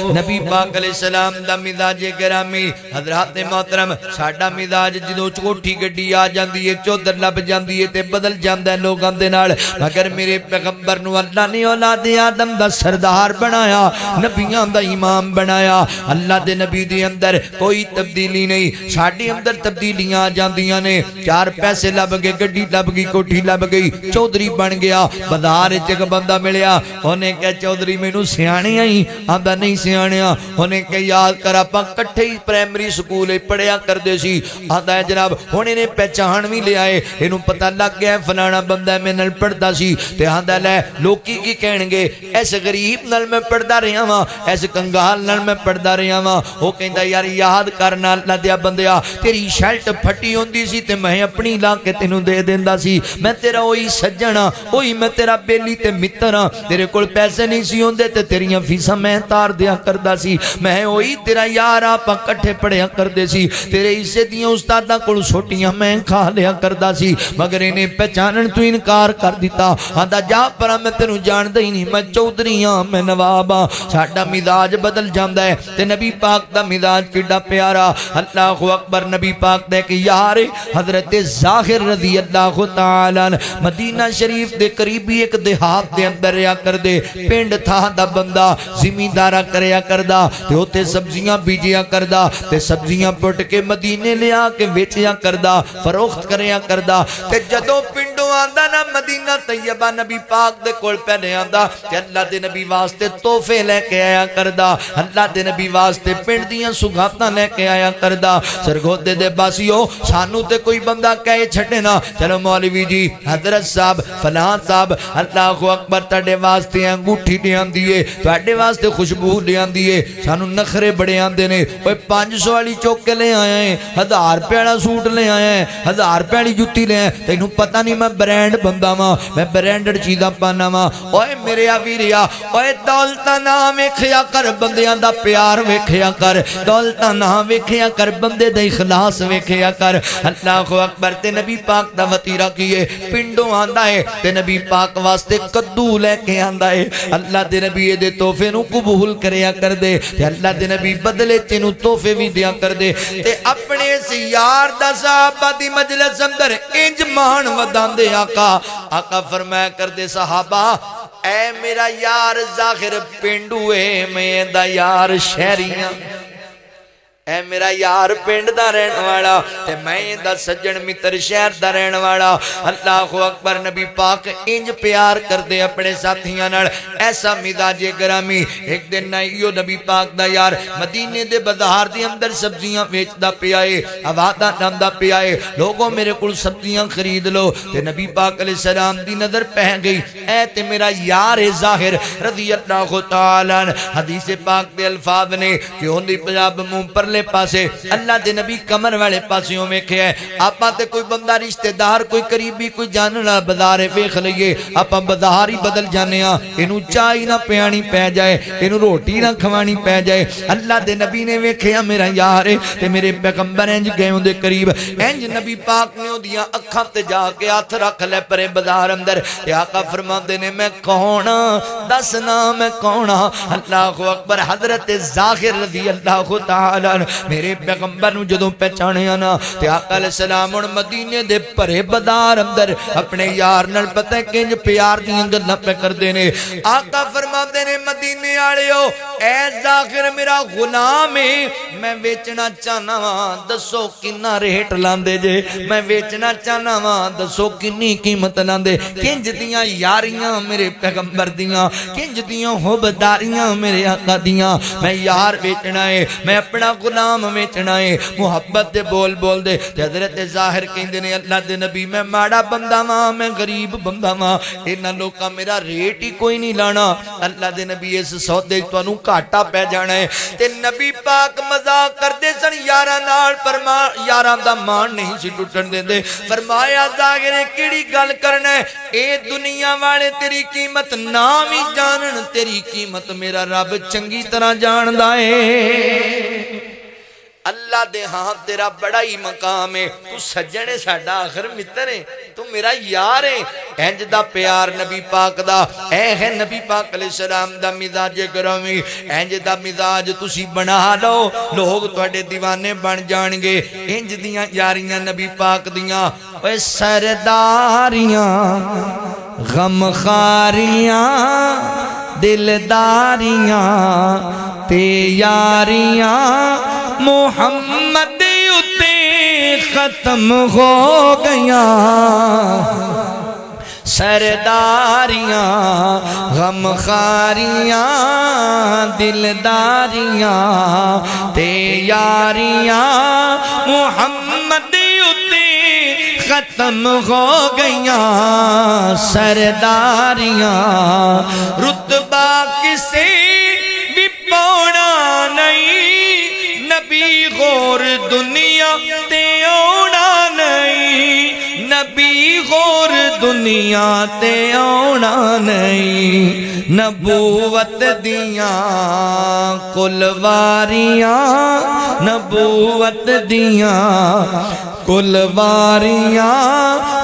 نبی پاک علیہ السلام دا مزاج گرامی حضرات محترم ساڈا مزاج جدوں چھوٹی گڈی آ جاندی ہے چودر لب جاندی ہے تے بدل جاندا ہے لوکاں دے نال مگر میرے پیغمبر نو اللہ نے اولاد آدم دا سردار بنایا نبیاں دا امام بنایا اللہ دے نبی دے اندر کوئی تبدیلی نہیں ساڈے اندر تبدیلیاں آ جاندیاں نے چار پیسے لب گئے گڈی لب گئی کوٹھی لب گئی چودھری بن گیا بازار وچ ایک بندہ ملیا انہیں کہا چودھری مینوں سیانے آئی آندا نہیں سیانیا انہیں کہا یاد کر آپاں کٹھے ہی پرائمری سکول پڑھیا کردے سی آندا ہے جناب ہونے نے پہچان بھی لے آئے انہوں پتہ لگ گیا فلانا بندہ میں نل پڑھتا سی تے آندا لے لوکی کی کہن گے ایس غریب نل میں پڑھدا رہا ہاں ایس کنگال نل میں پڑھدا رہا ہاں وہ کہندا یار یاد کرنا اللہ دیا بندیا تیری شرٹ پھٹی ہوندی سی تے میں اپنی لا کے تینوں دے دیندا سی میں تیرا وہی سجنا وہی میں تیرا بیلی تے متر ہاں تیرے کول پیسے نہیں سی ہوندے تے تیریاں فیساں میں تار دیا کردا سی میں وہی تیرا یار آپاں کٹھے پڑھیا کردے سی تیرے حصے دیاں استاداں کول چھوٹیاں میں کھا لیا کردا سی مگر انہیں پہچانن تو انکار کر دیتا آندا جا پرا میں تینوں جاندا ہی نہیں میں چودھری ہاں میں نواب ہاں ساڈا مزاج بدل جاندا ہے تے نبی پاک دا مزاج کیڈا پیارا اللہ اکبر نبی پاک دے کہ یار حضرت ظاہر رضی اللہ تعالی عنہ مدینہ شریف دے قریبی ایک دیہات دے اندر رہیا کردے پنڈ تھا دا بندہ زمیندارا کریا کردا تے اوتے سبزیاں بیجیا کردا تے سبزیاں پٹ کے مدینے لیا کے بیچیا کردا فروخت کریا کردا تے جدوں پنڈوں آندا نا مدینہ طیبہ نبی پاک دے کول پہنے آندا تے اللہ دے نبی واسطے تحفے لے کے آیا کردا اللہ دے نبی واسطے پنڈ دیاں سگاتاں لے کے آیا کردا سرگودے دے باسیو سانو تے کوئی بندہ کہے چھٹے نا چلو مولوی جی حضرت صاحب فلان صاحب اللہ اکبر تاڑے واسطے انگوٹھی لے آندیے تاڑے واسطے خوشبو لے آندیے سانو نخرے بڑے آندے نے کوئی 500 والی چوک کے لے آئے ہیں 1000 پیڑا سوٹ لے آئے ہیں 1000 پیڑی جتی لے آئے تینوں پتہ نہیں میں برینڈ بندہ ماں میں برینڈڈ چیزاں پانا ماں اوے میرے آویریا اوے دولتہ نام ویکھیا کر بندیاں دا پیار ویکھیا کر دولتہ نام ویکھیا کر بندے دا اخلاص ویکھیا کر اللہ اکبر تے نبی پاک دا وطیرہ کیے پنڈوں آندا ہے تے نبی پاک واسطے کدو لے کے آندا ہے اللہ دے نبی دے تحفے نو قبول کریا کر دے تے اللہ دے نبی بدلے تینوں تحفے بھی دیا کر دے تے اپنے سے یار دا صحابہ دی مجلس اندر انج مان ودان دے آقا فرمایا کر دے صحابہ اے میرا یار ظاہر پنڈوے میں دا یار شہریاں اے میرا یار پنڈ دا رہن والا تے میں دا سجن متر شہر دا رہن والا اللہ اکبر نبی پاک انج پیار کر دے اپنے ساتھیاں نال ایسا مزاج گرامی ایک دن نائیو نبی پاک دا یار مدینے دے بازار دے اندر سبزیاں بیچدا پیا اے آوازاں ڈاندا پیا اے لوگوں میرے کول سبزیاں خرید لو تے نبی پاک علیہ السلام دی نظر پہ گئی اے تے میرا یار ظاہر رضی اللہ تعالی عنہ حدیث پاک دے الفاظ نے کہ ہوندی پنجاب منہ پر پاسے اللہ دے نبی کمر والے پاسیوں میں کہے ہیں آپاں تے کوئی بندہ رشتہ دار کوئی قریبی کوئی جاننا بازار ویکھ لئیے آپاں بازار ہی بدل جانے ہاں اینوں چائے نہ پیانی پہ جائے اینوں روٹی نہ کھوانی پہ جائے اللہ دے نبی نے ویکھیا میرا یار تے میرے پیغمبر انج گئے ہوں دے قریب انج نبی پاک نے اودیاں اکھاں تے جا کے ہاتھ رکھ لے پرے بازار اندر تے آقا فرماندے نے میں کون دسنا میں کون اللہ اکبر حضرت ظاہر رضی اللہ تعالی عنہ میرے پیغمبر نو جدوں پہچانے آنا تے آقا علیہ السلام ان مدینے دے پرے بازار اندر اپنے یار نال پتہ کنج پیار دیاں گلاں پہ کر دینے آقا فرماتے نے مدینے والےو اے ظاہر میرا غلام ہے میں بیچنا چاہنا وا دسو کنا ریٹ لاندے جے میں بیچنا چاہنا وا دسو کنی قیمت لاندے کنج دیاں یاریاں میرے پیغمبر دیاں کنج دیاں حبداریاں میرے آقا دیاں میں یار بیچنا ہے میں اپنا غلام ویچنا ہے محبت دے بول بول دے حضرت ظاہر کہندے نے اللہ دے نبی میں ماڑا بندہ ماں میں غریب بندہ ماں انہاں لوکاں میرا ریٹ ہی کوئی نہیں لانا اللہ دے نبی اس سودے تانوں گھاٹا پہ جانا ہے تے نبی پاک مذاق کردے سن یاراں نال پر یاراں دا مان نہیں سی ٹوٹن دیندے فرمایا ظاہر کیڑی گل کرنا ہے اے دنیا والے تیری قیمت نام ہی جانن تیری قیمت میرا رب چنگی طرح جاندا ہے اللہ دے ہاں تیرا بڑا ہی مقام ہے تو سجنے ساڈا آخر متر ہے تو میرا یار ہے انج دا پیار نبی پاک دا اے ہے نبی پاک علیہ السلام دا مزاج گرامی انج دا مزاج تسی بنا لو لوگ تواڈے دیوانے بن جان گے انج دیاں یاریاں نبی پاک دیاں اوے سرداریاں غم خاریاں دلداریاں تے یاریاں محمد اتے ختم ہو گیا سرداریاں غمخاریاں دلداریاں تے یاریاں محمد اُتے ختم ہو گئیاں سرداریاں رتبہ کسے بھی پونا نہیں نبی غور دنیا تے اونا نہیں نبی غور دنیا تے اونا نہیں نبوت دیاں کلواریاں نبوت دیاں کلواریاں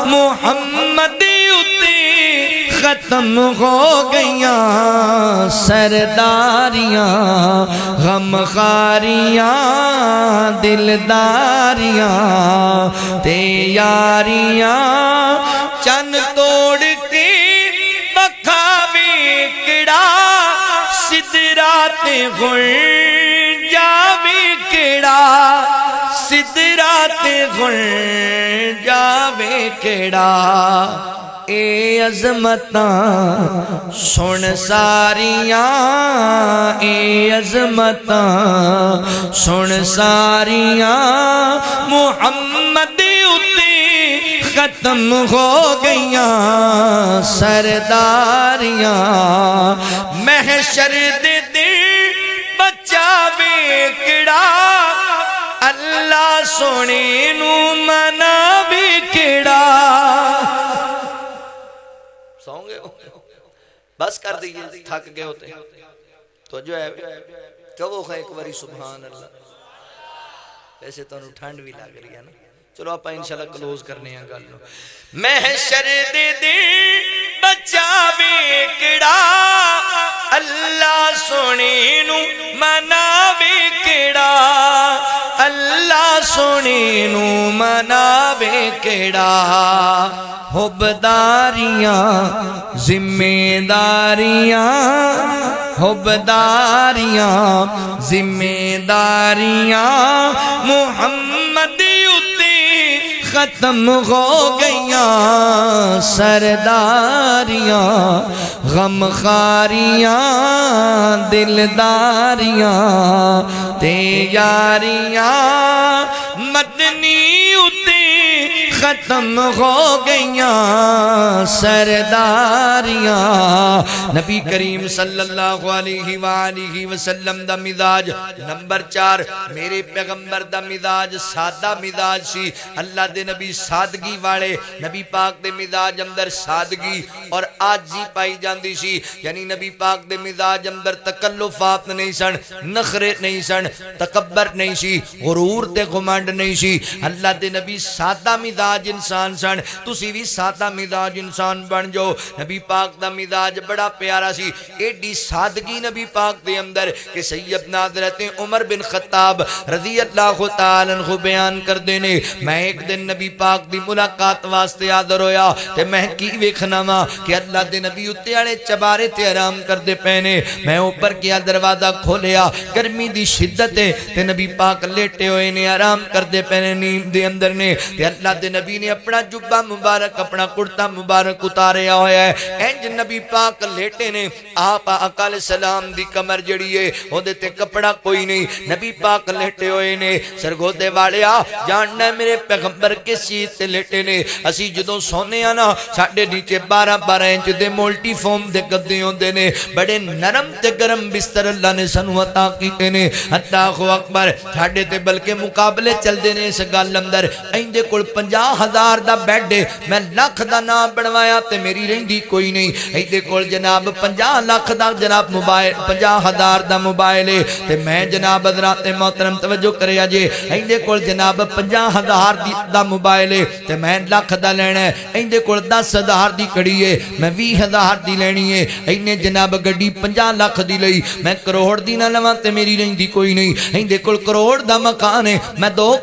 محمد اُتے ختم ہو گئیاں سرداریاں غمخاریاں دلداریاں تے یاریاں چن توڑ کے بکھاوے کڑا سدرات غل جاوے کڑا سدرات غل جاوے کڑا اے عظمتاں سن ساریاں اے عظمتاں سن ساریاں محمد اُتے ختم ہو گئیاں سرداریاں محشر دے دل بچاوے کڑا اللہ سونے نو مناوے کڑا سوں گے بس کر دیئے تھک گئے ہوتے تو جو ہے کہو ہے ایک باری سبحان اللہ ویسے تو انہوں ٹھنڈ بھی لگ رہی ہے نا چلو آپ انشاءاللہ کلوز کرنے ہیں گل نو محشر دے دل بچاوے کڑا اللہ سونے نو مناوے کڑا اللہ سونے نو مناوے کڑا حبداریاں ذمہ داریاں حبداریاں ذمہ داریاں محمد اُتے ختم ہو گئیاں سرداریاں غمخاریاں دلداریاں تے یاریاں مدنی اُتے ختم ہو گئیاں سرداریاں نبی کریم صلی اللہ علیہ وآلہ وسلم دا مزاج نمبر 4 میرے پیغمبر دا مزاج سادہ مزاج سی اللہ دے نبی سادگی والے نبی پاک دے مزاج اندر سادگی اور آجزی پائی جاندی سی یعنی نبی پاک دے مزاج اندر تکلفات نہیں سن نخرے نہیں سن تکبر نہیں سی غرور تے گھمنڈ نہیں سی اللہ دے نبی سادہ مزاج انسان سن تسی بھی سادہ مزاج انسان بن جو نبی پاک دا مزاج بڑا پیارا سی ایڈی سادگی نبی پاک دے اندر کہ سیدنا حضرت عمر بن خطاب رضی اللہ تعالیٰ عنہ بیان کر دینے میں ایک دن نبی پاک دی ملاقات واسطے آدر ہویا تے میں کی ویکھنا وا کہ اللہ دے نبی اتے آڑے چبارے تے آرام کر دے پہنے میں اوپر کیا دروازہ کھولیا گرمی دی شدت تے نبی پاک لیٹے ہوئے نے آرام کر دے پہنے نیند دے اندر نے تے اللہ دے نبی نے اپنا جبہ مبارک اپنا کرتا مبارک اتاریا ہویا ہے انج نبی پاک لیٹے نے آپ آقا علیہ السلام دی کمر جڑی ہے وہ دیتے کپڑا کوئی نہیں نبی پاک لیٹے ہوئے نے سرگو دے والیا جاننا میرے پیغمبر کس چیز سے لیٹے نے اسی جدوں سونے آنا ساڑھے نیچے 12 انچ دے مولٹی فوم دے گدے ہوندے نے بڑے نرم تے گرم بستر اللہ نے سنو عطا کیتے نے اللہ اکبر ساڑھے تے بلکہ مقابلے چل دے نے اس گل اندر ایندے کل 50,000 دا بیڈ میں لاکھ دا نام بنوایا تے میری رہندی کوئی نہیں ایندے کل جناب 50 لاکھ دا جناب موبائل 50,000 دا موبائل ہے تے میں جناب حضرات محترم توجہ کرے آجے ایندے کل جناب 50,000 دا موبائل ہے تے میں لاکھ دا لینا ہے ایندے کل 10,000 دی کڑی ہے میں 20,000 دی لینی ہے اینے جناب گڑی 50 لاکھ دی لئی میں کروڑ دی نہ لواں تے میری رہندی کوئی نہیں ایندے کل کروڑ دا مکان ہے میں 2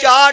4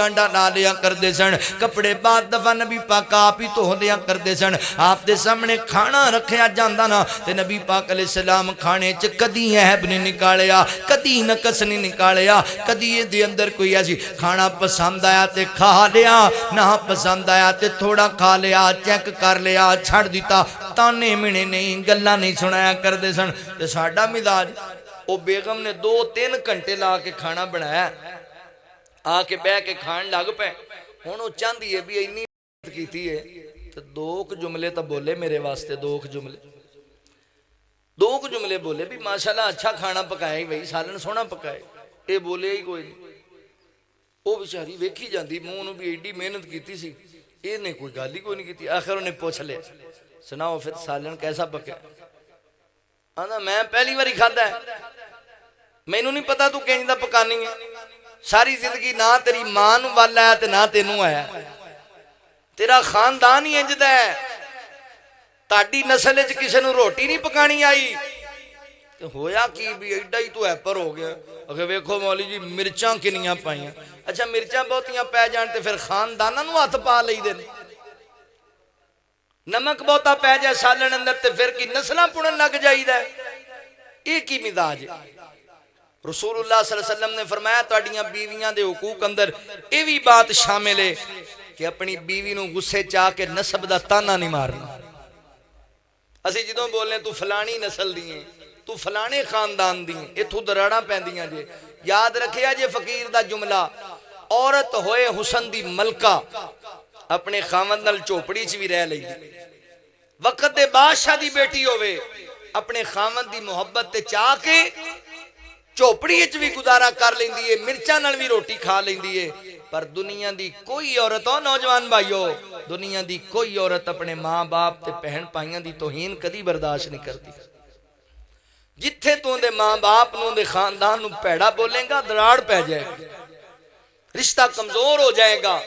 گانڈا لا لیا کردے سن، کپڑے بعد دفعہ نبی پاک آپ ہی دھو لیا کردے سن۔ آپ دے سامنے کھانا رکھیا جاندا نا تے نبی پاک علیہ السلام کھانے چ کدی عیب نہیں نکالیا، کدی نقص نہیں نکالیا، کدی دے اندر کوئی ایسی کھانا پسند آیا تے کھا لیا، نہ پسند آیا تے تھوڑا کھا لیا، چیک کر لیا، چھڑ دیتا، تانے منے نہیں، گلاں نہیں سنایا کردے سن۔ تے ساڈا مزاج، او بیگم نے 2-3 گھنٹے لا کے کھانا بنایا، آ کے بہ کے کھان لگ پے، ہن او چاہندی ہے بھی اینی محنت کیتی ہے تے 2 جملے تو بولے میرے واسطے، 2 جملے بولے بھی ماشاءاللہ اچھا کھانا پکایا بھائی، سالن سونا پکائے، اے بولے ہی کوئی نہیں۔ وہ بیچاری ویکھی جاندی منہ نو بھی ایڈی محنت کیتی سی، اے نے کوئی گل ہی کوئی نہیں کیتی۔ آخر انہیں پوچھ لیا سناؤ پھر سالن کیسا پکیا؟ آندا میں پہلی باری کھادا ہے، مینوں نہیں پتا تو کینج دا پکانی ہے، ساری زندگی نہ تیری ماں نو ول آیا تے نہ تینوں آیا، تیرا خاندان ہی انج دا ہے، تاڈی نسل وچ کسے نو روٹی نہیں پکانی آئی، تے ہویا کی بھی ایڈا ہی تو ایپر ہو گیا۔ اگر ویکھو مولوی جی مرچاں کنیاں پائیاں، اچھا مرچاں بہتیاں پی جان تے پھر خانداناں نو ہاتھ پا لئی دے، نمک بہتا پی جائے سالن اندر تے پھر کی نسلاں پڑن لگ جائی دا ہے، ایک ہی مزاج ہے۔ رسول اللہ صلی اللہ علیہ وسلم نے فرمایا تواڈیاں بیویاں دے حقوق اندر یہ بھی بات شامل ہے کہ اپنی بیوی نو غصے چاہ کے نسب دا تانا نہیں مارنا۔ اسی جدوں بولنے تو فلانی نسل دیئے، تو فلانے خاندان دیئے، اتھو دراڑاں پہندیاں جے، یاد رکھیا جے فقیر دا جملہ، عورت ہوئے حسن دی ملکہ اپنے خاوند نال چوپڑی چ بھی رہ لئی، وقت دے بادشاہ دی بیٹی ہوئے اپنے خاوند دی محبت تے چاہ کے چوپڑی وچ بھی گزارا کر لیندی ہے، مرچاں نال بھی روٹی کھا لیندی ہے، پر دنیا دی کوئی عورت ہو نوجوان بھائیو، دنیا دی کوئی عورت اپنے ماں باپ تے بہن بھائیاں دی توہین کدی برداشت نہیں کرتی۔ جتھے تو دے ماں باپ نو دے خاندان نو پیڑا بولیں گا دراڑ پہ جائے گا، رشتہ کمزور ہو جائے گا۔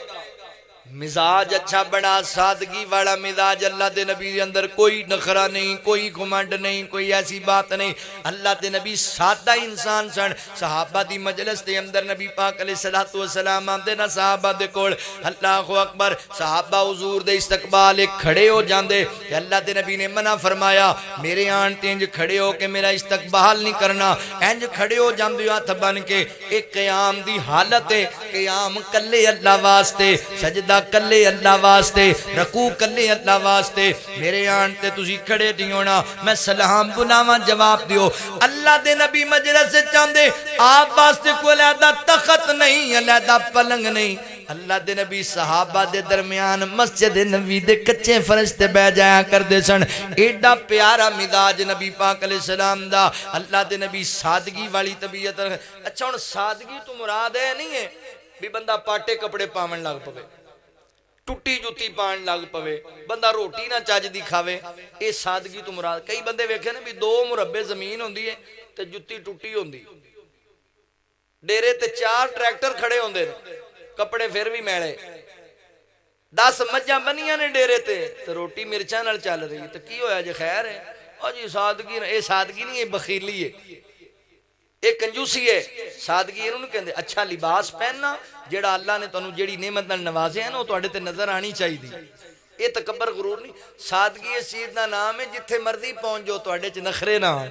مزاج اچھا بڑا سادگی والا مزاج، اللہ دے نبی دے اندر کوئی نخرہ نہیں، کوئی گھمنڈ نہیں، کوئی ایسی بات نہیں، اللہ دے نبی سادہ انسان سن۔ صحابہ دی مجلس دے اندر نبی پاک علیہ السلام آمدے نا صحابہ دے کول، اللہ اکبر، صحابہ حضور دے استقبال ایک کھڑے ہو جاندے کہ اللہ دے نبی نے منع فرمایا میرے آن تے انج کھڑے ہو کے میرا استقبال نہیں کرنا، انج کھڑے ہو جاندے ہاتھ بن کے، ایک قیام دی حالت ہے، قیام کلے اللہ واسطے، سجدہ کلے اللہ واسطے، رکوع کلے اللہ واسطے، میرے آن تے تسی کھڑے نہیں ہونا، میں سلام بلاواں جواب دیو۔ اللہ دے نبی مجلس سے چاندے آپ واسطے کوئی علیحدہ تخت نہیں، علیحدہ پلنگ نہیں، اللہ دے نبی صحابہ دے درمیان مسجد نبی دے کچے فرش تے بہ جایا کر دے سن۔ ایڈا پیارا مزاج نبی پاک علیہ السلام دا، اللہ دے نبی سادگی والی طبیعت۔ اچھا ہن سادگی تو مراد ہے نہیں ہے بھی بندہ پاٹے کپڑے پاون لگ پوے، ٹوٹی جوتی پان لگ پوے، بندہ روٹی نہ چاج دی کھاوے، اے سادگی تو مراد۔ کئی بندے ویکھے نا بھی 2 مربع زمین ہوندی ہے تے جوتی ٹوٹی ہوندی، ڈیرے تے 4 ٹریکٹر کھڑے ہوندے نے، کپڑے پھر بھی میلے، 10 مجھاں بنیاں نے ڈیرے تے روٹی مرچاں نال چل رہی ہے، تے کی ہویا جے خیر ہے؟ او جی سادگی، اے سادگی نہیں، اے بخیلی ہے، اے کنجوسی ہے۔ سادگی انہوں نے کہندے اچھا لباس پہننا، جیڑا اللہ نے تانوں جیڑی نعمت نال نوازے ہیں نا وہ تواڈے تے نظر آنی چاہیے، یہ تکبر غرور نہیں۔ سادگی اس چیز دا نام ہے جتھے مرضی پہنچ جو تواڈے چ نخرے نہ ہون،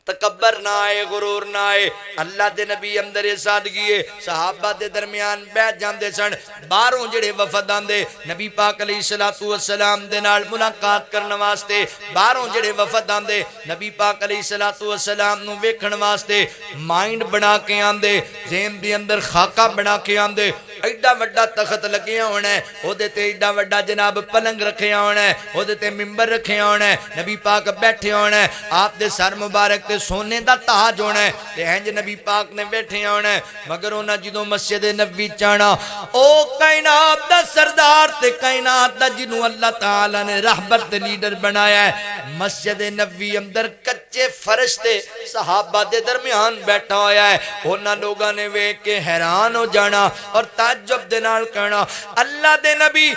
تکبر نہ آئے، غرور نہ آئے۔ اللہ دے نبی اندر سادگی ہے، صحابہ دے درمیان بیٹھ جاندے سن، باہروں جڑے وفد آندے نبی پاک علیہ السلام دے نال ملاقات کرن واسطے، باہروں جڑے وفد آندے نبی پاک علیہ السلام نو ویکھن واسطے، مائنڈ بنا کے آندے، ذہن دے اندر خاکہ بنا کے آندے، ایڈا وڈا تخت لگیا ہونا ہے، او دے تے ایڈا وڈا جناب پلنگ رکھیا ہونا ہے، او دے تے ممبر رکھیا ہونا ہے، نبی پاک بیٹھے ہونا ہے، آپ دے سر مبارک تے سونے دا تاج ہونا ہے، تے ہنج نبی پاک نے بیٹھے ہونا ہے۔ مگر انہاں جدوں مسجد نبوی چانا، او کائنات دا سردار تے کائنات دا جنوں اللہ تعالی نے رہبر تے لیڈر بنایا ہے، مسجد نبوی اندر کچے فرش تے صحابہ دے درمیان بیٹھا ہویا ہے۔ انہاں لوگاں نے ویکھ کے حیران ہو جانا اور تعجب دے نال کہنا اللہ دے نبی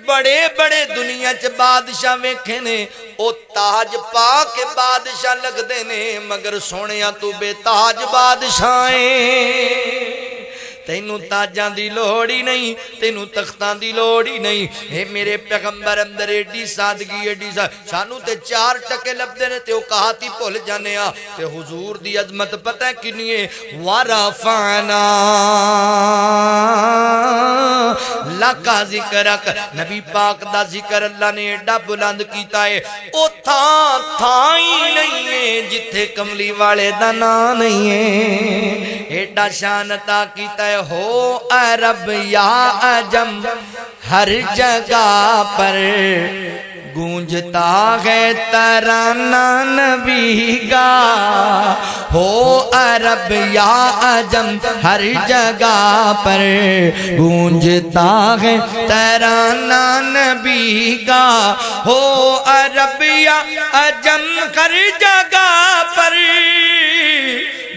بڑے بڑے دنیا چ بادشاہ ویکھے نے، او تاج پا کے بادشاہ لگ دے نے، مگر سونیاں تو بے تاج بادشاہیں تینوں تاجاں دی لوڑ ہی نہیں، تینوں تختاں دی لوڑ ہی نہیں۔ اے میرے پیغمبر اندر ایڈی سادگی ایڈی سانوں تے 4 ٹکے لبدے نے تے او کہاتی بھول جانے آ تے حضور دی عظمت پتہ ہے کنی ہے؟ ورفعنا لکا ذکرک، نبی پاک دا ذکر اللہ نے ایڈا بلند کیتا ہے او تھائی نہیں ہے جتھے کملی والے دا نام نہیں ہے۔ ایڈا شان عطا کیتا ہے ہو عرب یا عجم ہر جگہ پر گونجتا ہے ترانہ نبی کا، ہو عرب یا عجم ہر جگہ پر گونجتا ہے ترانہ نبی کا، ہو عرب یا عجم ہر جگہ پر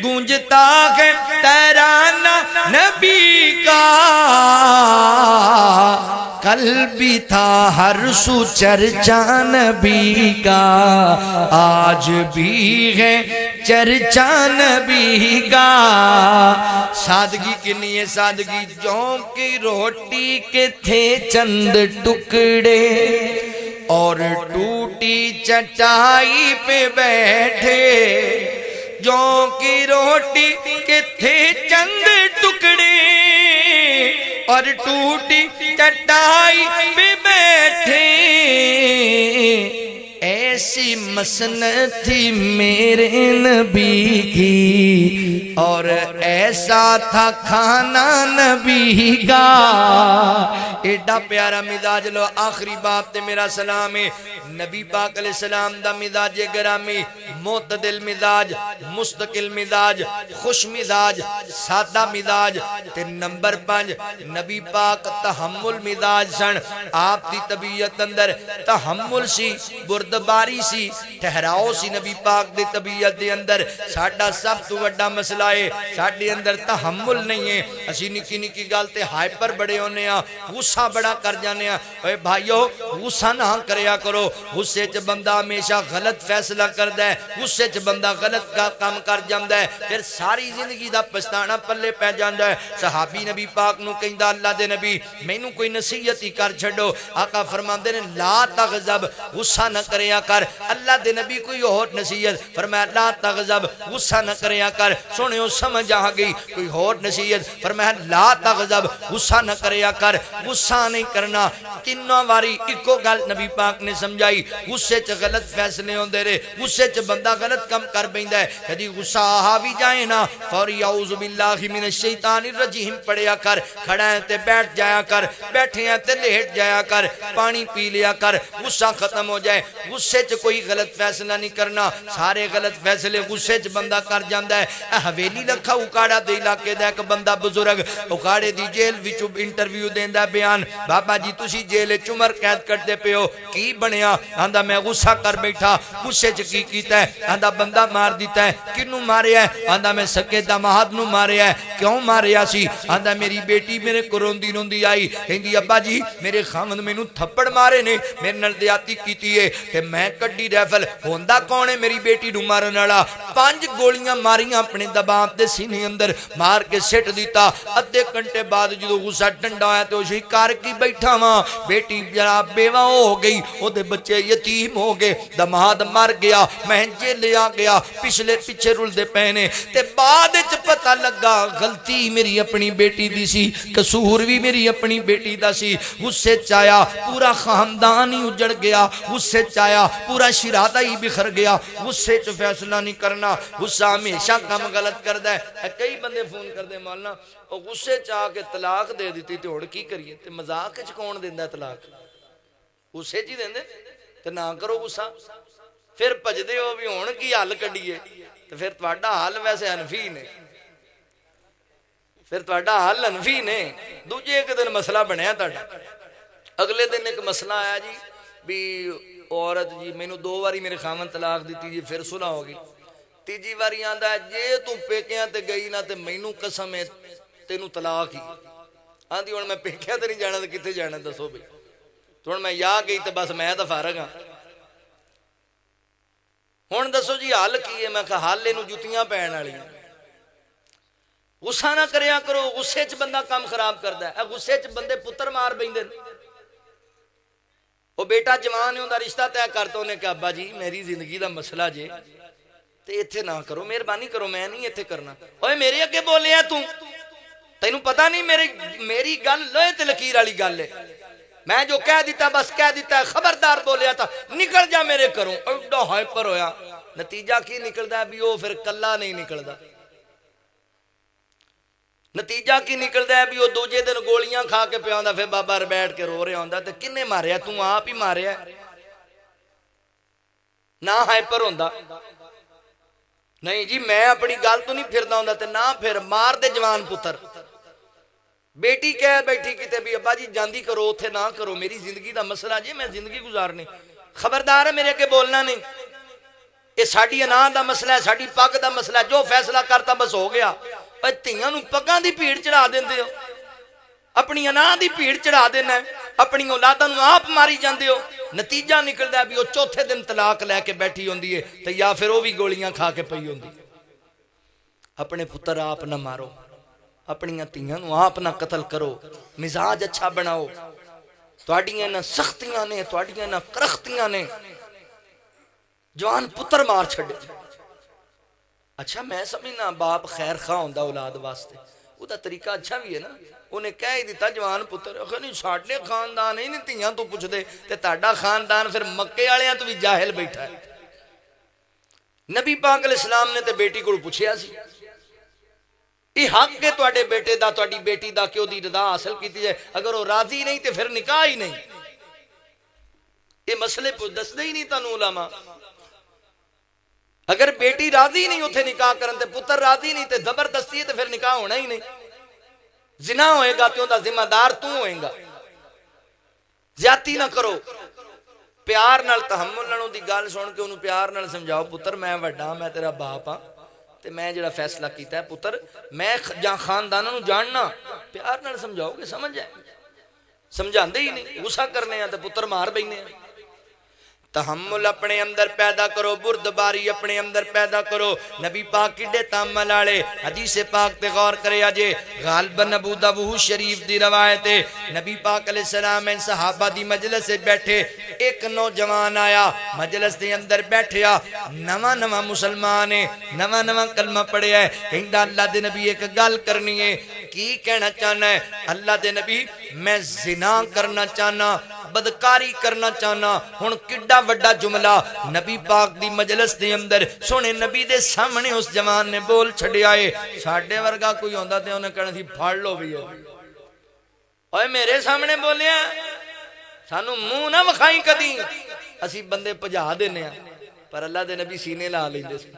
گونجتا ہے ترانہ نبی کا۔ کل بھی تھا ہر سو چرچا نبی کا، آج بھی ہے چرچا نبی کا۔ سادگی کنی ہے سادگی، جوں کی روٹی کے تھے چند ٹکڑے اور ٹوٹی چٹائی پہ بیٹھے، جوں کی روٹی کے تھے چند ٹکڑے اور ٹوٹی چٹائی پہ بیٹھے، ایسی مسنت تھی میرے نبی کی اور ایسا تھا کھانا نبی کا۔ ایڈا پیارا مزاج لو، آخری بات تے میرا سلام ہے نبی پاک علیہ السلام دا مزاج گرامی، معتدل مزاج، مستقل مزاج، خوش مزاج، سادہ مزاج تے نمبر 5 نبی پاک تحمل مزاج سن۔ آپ دی طبیعت اندر تحمل سی، بردباری سی، ٹھہراؤ سی نبی پاک دی طبیعت دے اندر۔ ساڈا سب تو بڑا مسئلہ ہے ساڈے اندر تحمل نہیں ہے، اسی نکی نکی گل تے ہائپر بڑے ہونے ہاں، غصہ بڑا کر جانے ہاں۔ اے بھائیو غصہ نہ کریا کرو، غصے چ بندہ ہمیشہ غلط فیصلہ کردا ہے، غصے چ بندہ غلط کام کر جاندا ہے، پھر ساری زندگی دا پچھتانا پلے پہ جاندا ہے۔ صحابی نبی پاک نو کہندا اللہ دے نبی مینوں کوئی نصیحت ہی کر چھڈو، آقا فرماندے نے لا تغضب، غصہ نہ کریا کر۔ اللہ دے نبی کوئی اور نصیحت فرمایا لا تغضب، غصہ نہ کریا کر۔ سنیو سمجھ آ گئی کوئی اور نصیحت فرمایا لا تغضب، غصہ نہ کریا کر۔ غصہ نہیں کرنا، تینوں واری اکو گل نبی پاک نے سمجھائی۔ غصے چ غلط فیصلے ہوندے رہے، غصے چ بندہ غلط کم کر بیندا ہے، کدی غصہ آ بھی جائے نا فوری اعوذ باللہ من الشیطان الرجیم پڑھیا کر، کھڑا ہے تے بیٹھ جایا کر، بیٹھے ہیں تے لیٹ جایا کر، پانی پی لیا کر، غصہ ختم ہو جائے۔ غصے چ کوئی غلط فیصلہ نہیں کرنا، سارے غلط فیصلے غصے چ بندہ کر جاندا ہے۔ حویلی لکھا اکاڑا دے علاقے دا ایک بندہ بزرگ اکاڑے دی جیل وچ انٹرویو دیندا بیان، بابا جی تسی جیل وچ عمر قید کرتے پے ہو، کی بنیا؟ آندا میں غصہ کر بیٹھا۔ غصے چ کی کیتا ہے؟ آندا بندہ مار دیتا ہے۔ کنوں ماریا ہے؟ آندا میں سکے داماد نو ماریا ہے۔ کیوں ماریا سی؟ آندا میری بیٹی میرے کو روندی روندی آئی، کہندی ابا جی میرے خاوند مینوں تھپڑ مارے نے، میرے نال زیادتی کیتی ہے تے میں کڈی ریفل، ہوندا کون ہے میری بیٹی نو مارن والا؟ 5 گولیاں ماریاں اپنے دباب دے سینے اندر، مار کے سٹ دیتا۔ ادھے گھنٹے بعد جدوں غصہ ٹھنڈا ہویا تے او شکار کی بیٹھا واں، بیٹی جناب بیوہ ہو گئی، او دے بچے یتیم ہو گئے، دماد مر گیا، میں جیل آ گیا، پچھلے پیچھے رل دے پہنے تے بعد وچ پتہ لگا غلطی میری اپنی بیٹی دی سی، قصور بھی میری اپنی بیٹی دا سی۔ غصے چ آیا پورا خاندان ہی اجڑ گیا، غصے چ آیا پورا شرادہ ہی بکھر گیا۔ غصے چ فیصلہ نہیں کرنا، غصہ ہمیشہ کم غلط کردا ہے۔ کئی بندے فون کردے مولانا او غصے چ آ کے طلاق دے دیتی تے ہن کی کریے؟ تے مذاق وچ کون دیندا طلاق؟ غصے چ ہی دیندے تے نہ کرو غصہ، پھر بھجدے ہو بھی ہن کی حل کڈیے، تے پھر تہاڈا حل ویسے حنفی نے، پھر تہاڈا حل حنفی نے۔ دوجے ایک دن مسئلہ بنیا تہاڈا، اگلے دن ایک مسئلہ آیا جی بھی عورت جی مینوں 2 واری میرے خاوند طلاق دیتی جی، پھر صلح ہو گئی، تیجی واری آندا ہے جے تو پیکیاں تے گئی نہ تے مینوں قسم ہے تینوں طلاق ہی۔ آندی ہن میں پیکیاں تے نہیں جانا تے کتے جانا دسو بھئی، تو ہن میں یا گئی تے بس میں تے فارغ ہاں۔ ہن دسو جی حل کی ہے؟ میں کہا حل اینوں جُتیاں پین والیاں، غصہ نہ کریا کرو، غصے چ بندہ کام خراب کردا ہے، غصے چ بندے پتر مار بیندے نے۔ وہ بیٹا جوان ہے، انہاں رشتہ طے کرتا، انہیں کہا ابا جی میری زندگی دا مسئلہ جے تے ایتھے نہ کرو، مہربانی کرو، میں نہیں ایتھے کرنا۔ اوے میرے اگے بولیا تینوں پتہ نہیں میری گل لوہے تے لکیر والی گل ہے، میں جو کہہ دیتا بس کہہ دیتا ہے، خبردار بولیا تھا نکل جا میرے گھروں۔ ایڈا ہائپر ہویا، نتیجہ کی نکلدا ہے بھی وہ پھر کلا نہیں نکلدا، نتیجہ کی نکلدا ہے بھی وہ دوجے دن گولیاں کھا کے پیا ہوندا، پھر بابا بیٹھ کے رو رہا ہوندا تے کنے ماریا؟ تو آپ ہی ماریا نہ ہائپر ہوندا۔ نہیں جی میں اپنی گل تو نہیں پھردا ہوندا تے نہ پھر مار دے جوان پتر۔ بیٹی کہہ بیٹھی کتے بھی ابا جی جاندی کرو اوتھے نہ کرو، میری زندگی دا مسئلہ جی میں زندگی گزارنی، خبردار ہے میرے کے بولنا نہیں، یہ ساڈی انا دا مسئلہ ہے، ساڈی پگ دا مسئلہ ہے، جو فیصلہ کرتا بس ہو گیا۔ پر تیاں نو پگاں دی بھیڑ چڑھا دیندے ہو، اپنی انا دی بھیڑ چڑھا دینا ہے، اپنی اولاداں نو آپ ماری جاندے ہو، نتیجہ نکلدا ہے بھی وہ چوتھے دن طلاق لے کے بیٹھی ہوندی ہے تے یا پھر وہ بھی گولیاں کھا کے پئی ہوندی۔ اپنے پتر آپ نہ مارو، اپنی تیاں نو آپ نہ قتل کرو، مزاج اچھا بناؤ، تواڈیاں نہ سختیاں نے، تواڈیاں نہ کرختیاں نے، جوان پتر مار چھڑے۔ اچھا میں سمجھنا باپ خیر خواہ ہوندا اولاد واسطے، وہ دا طریقہ اچھا بھی ہے نا، انہیں کہہ ہی دیتا جوان پتر اخر نہیں ساڈے خاندان ہی نہیں تیاں تو پوچھ دے تے تہاڈا خاندان پھر مکے والیاں تو بھی جاہل بیٹھا ہے۔ نبی پاک علیہ السلام نے تے بیٹی کو پوچھیا سی یہ حق ہے تواڈے بیٹے دا تواڈی بیٹی دا کہ دی رضا حاصل کیتی جائے، اگر وہ راضی نہیں تے پھر نکاح ہی نہیں۔ یہ مسئلے دسدے ہی نہیں تانوں علماء، اگر بیٹی راضی نہیں اتھے نکاح کرن تے پتر راضی نہیں تے زبردستی ہے تے پھر نکاح ہونا ہی نہیں، زنا ہوئے گا تے اوندا ذمہ دار تو ہوئے گا۔ زیادتی نہ کرو، پیار نال تحمل نال دی گل سن کے انہوں پیار نال سمجھاؤ، پتر میں وڈا میں تیرا باپ ہاں تے میں جڑا فیصلہ کیتا ہے پتر میں جہاں خاندانوں نو جاننا، پیار نال سمجھاؤ گے سمجھ جائے، سمجھاندے ہی نہیں، غصہ کرنے ہیں تے پتر مار بینے ہیں۔ تحمل اپنے اندر پیدا کرو، بردباری اپنے اندر پیدا کرو۔ نبی پاک کڈے تحمل والے، حدیث پاک تے غور کرے اجے غالباً ابو داؤد شریف دی روایت ہے، نبی پاک علیہ السلام صحابہ دی مجلس سے بیٹھے، ایک نوجوان آیا مجلس دے اندر بیٹھیا، نواں مسلمان ہے، نواں کلمہ پڑھیا ہے، کہندا اللہ دے نبی ایک گل کرنی ہے، کی کہنا چاہنا ہے؟ اللہ دے نبی میں زنا کرنا چاہنا، بدکاری کرنا چاہنا۔ ہن کڈا وڈا جملہ نبی پاک دی مجلس دے اندر سونے نبی دے سامنے اس جوان نے بول چھڑیا ہے۔ ساڈے ورگا کوئی ہوندا تے انہیں کہنا سی پھڑ لو بھی ہے، اوے میرے سامنے بولیا سانو منہ نہ وکھائی کدی، اسی بندے پجا دینے ہیں، پر اللہ دے نبی سینے لا لیندے سی،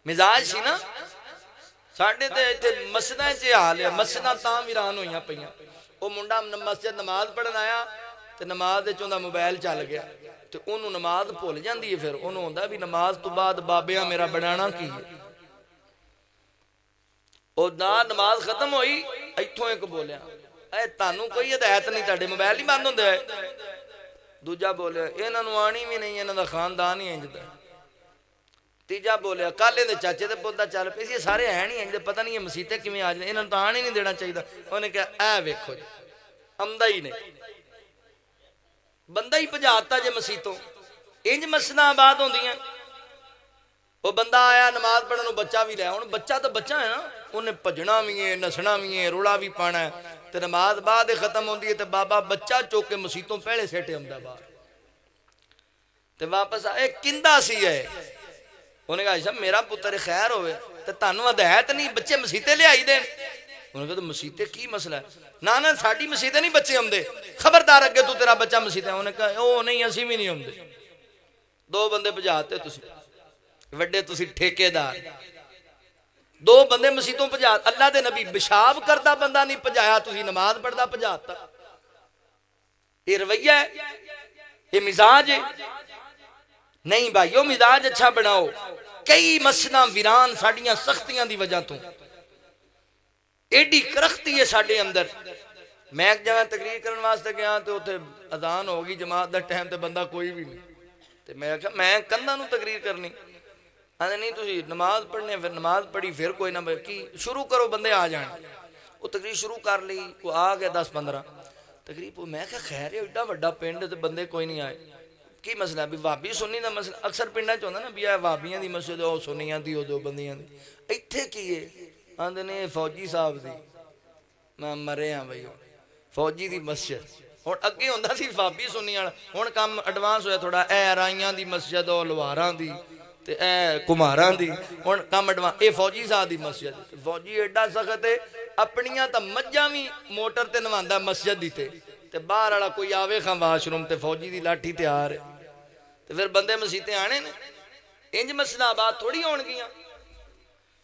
مزاج سی نا۔ ساڈے تے ایتھے مسجداں چ حال ہے، مسجداں تاں ویران ہوئیاں پیاں، وہ منڈا مسجد نماز پڑھن آیا تے نماز دے چوندا موبائل چل گیا تے انہوں نماز بھول جاندی ہے، پھر انہوں ہوندا بھی نماز تو بعد بابیاں میرا بنانا کی ہے۔ اور نماز ختم ہوئی ایتھوں ایک بولیا اے تانوں کوئی ہدایت نہیں، تہاڈے موبائل نہیں بند ہوندے ہے؟ دوجا بولیا انہاں نوں آنی بھی نہیں، انہاں دا خاندان ہی انج دا۔ تیجا بولیا کالے دے چاچے دے پوتا چل پے سی، سارے ہیں نہیں انج، پتہ نہیں یہ مسیتے کیویں آ جاندے، انہاں نوں تاں آن ہی نہیں دینا چاہیے۔ انہیں کہا اے ویکھو جی آمدا ہی نہیں، بندہ ہی بھجاتا جے مسیتوں، انج مسجداں آباد ہوندیاں۔ وہ بندہ آیا نماز پڑھن، بچہ بھی لیا، ہن بچہ تو بچہ ہے نا، انہیں بھجنا بھی ہے، نسنا بھی ہے، روڑا بھی پانا ہے، تے نماز بعد ختم ہوندی ہے تے بابا بچہ چوک کے مسیتوں پہلے سیٹے آندا باہر تے واپس آئے کندا سی ہے۔ انہیں کہا صاحب میرا پتر خیر ہوئے تے تانوں ہدایت نہیں بچے مسیتے لے آئی دین؟ انہوں نے کہا تو مسیتے کی مسئلہ ہے؟ نانا ساڑی مسیتے نہیں بچے ہوندے، خبردار اگے تو تیرا بچہ مسیتے ہیں۔ انہوں نے کہا او نہیں اسی بھی نہیں ہوندے، دو بندے بجاتے تسی وڈے تسی ٹھیکے دار، دو بندے مسیتوں پجات، اللہ دے نبی بشاب کردہ بندہ نہیں پجایا، تسی نماز پڑھدا پجاتا۔ یہ رویہ ہے، یہ مزاج ہے نہیں بھائیو، مزاج اچھا بناؤ۔ کئی مسجداں ویران ساڑیاں سختیاں دی وجہ تو، ایڈی کرختی ہے ساڑے اندر۔ میں ایک جگہ تقریر کرن واسطے گیا تو اتھے اذان ہوگی جماعت دا ٹائم تے بندہ کوئی بھی نہیں، تے میں کہا میں کندھاں نوں تقریر کرنی، آدھے نہیں تھی نماز پڑھنے، پھر نماز پڑھی، پھر کوئی نہ کی شروع کرو، بندے آ جان۔ وہ تقریر شروع کر لی، وہ آ گیا 10-15 تقریب، میں کہ خیر ہے ایڈا وڈا پنڈ تے بندے کوئی نہیں آئے، کی مسئلہ ہے؟ بھی وابی سنی دا مسئلہ اکثر پنڈا چ ہوندا نا، بھی اے وابیاں دی مسجد او سنیاں دی او دو بندیاں دی، ایتھے کی ہے؟ آندے نے فوجی صاحب دی۔ میں مرے ہاں بھائی، فوجی دی مسجد ہن اگے ہوندا سی وابی سنی والا، ہن کام ایڈوانس ہویا تھوڑا، اے رائیاں دی مسجد او لوہاراں دی تے اے کماراں دی، ہن کام ایڈوانس، اے فوجی صاحب دی مسجد۔ فوجی ایڈا سخت ہے، اپنیاں تا مجھاں وی موٹر تے نواندا مسجد دی تے باہر والا کوئی آوے خاں واش روم تے فوجی دی لاٹھی تیار ہے، تے پھر بندے مسیتے آنے نے، انج مسئلہ آباد تھوڑی ہون گیاں۔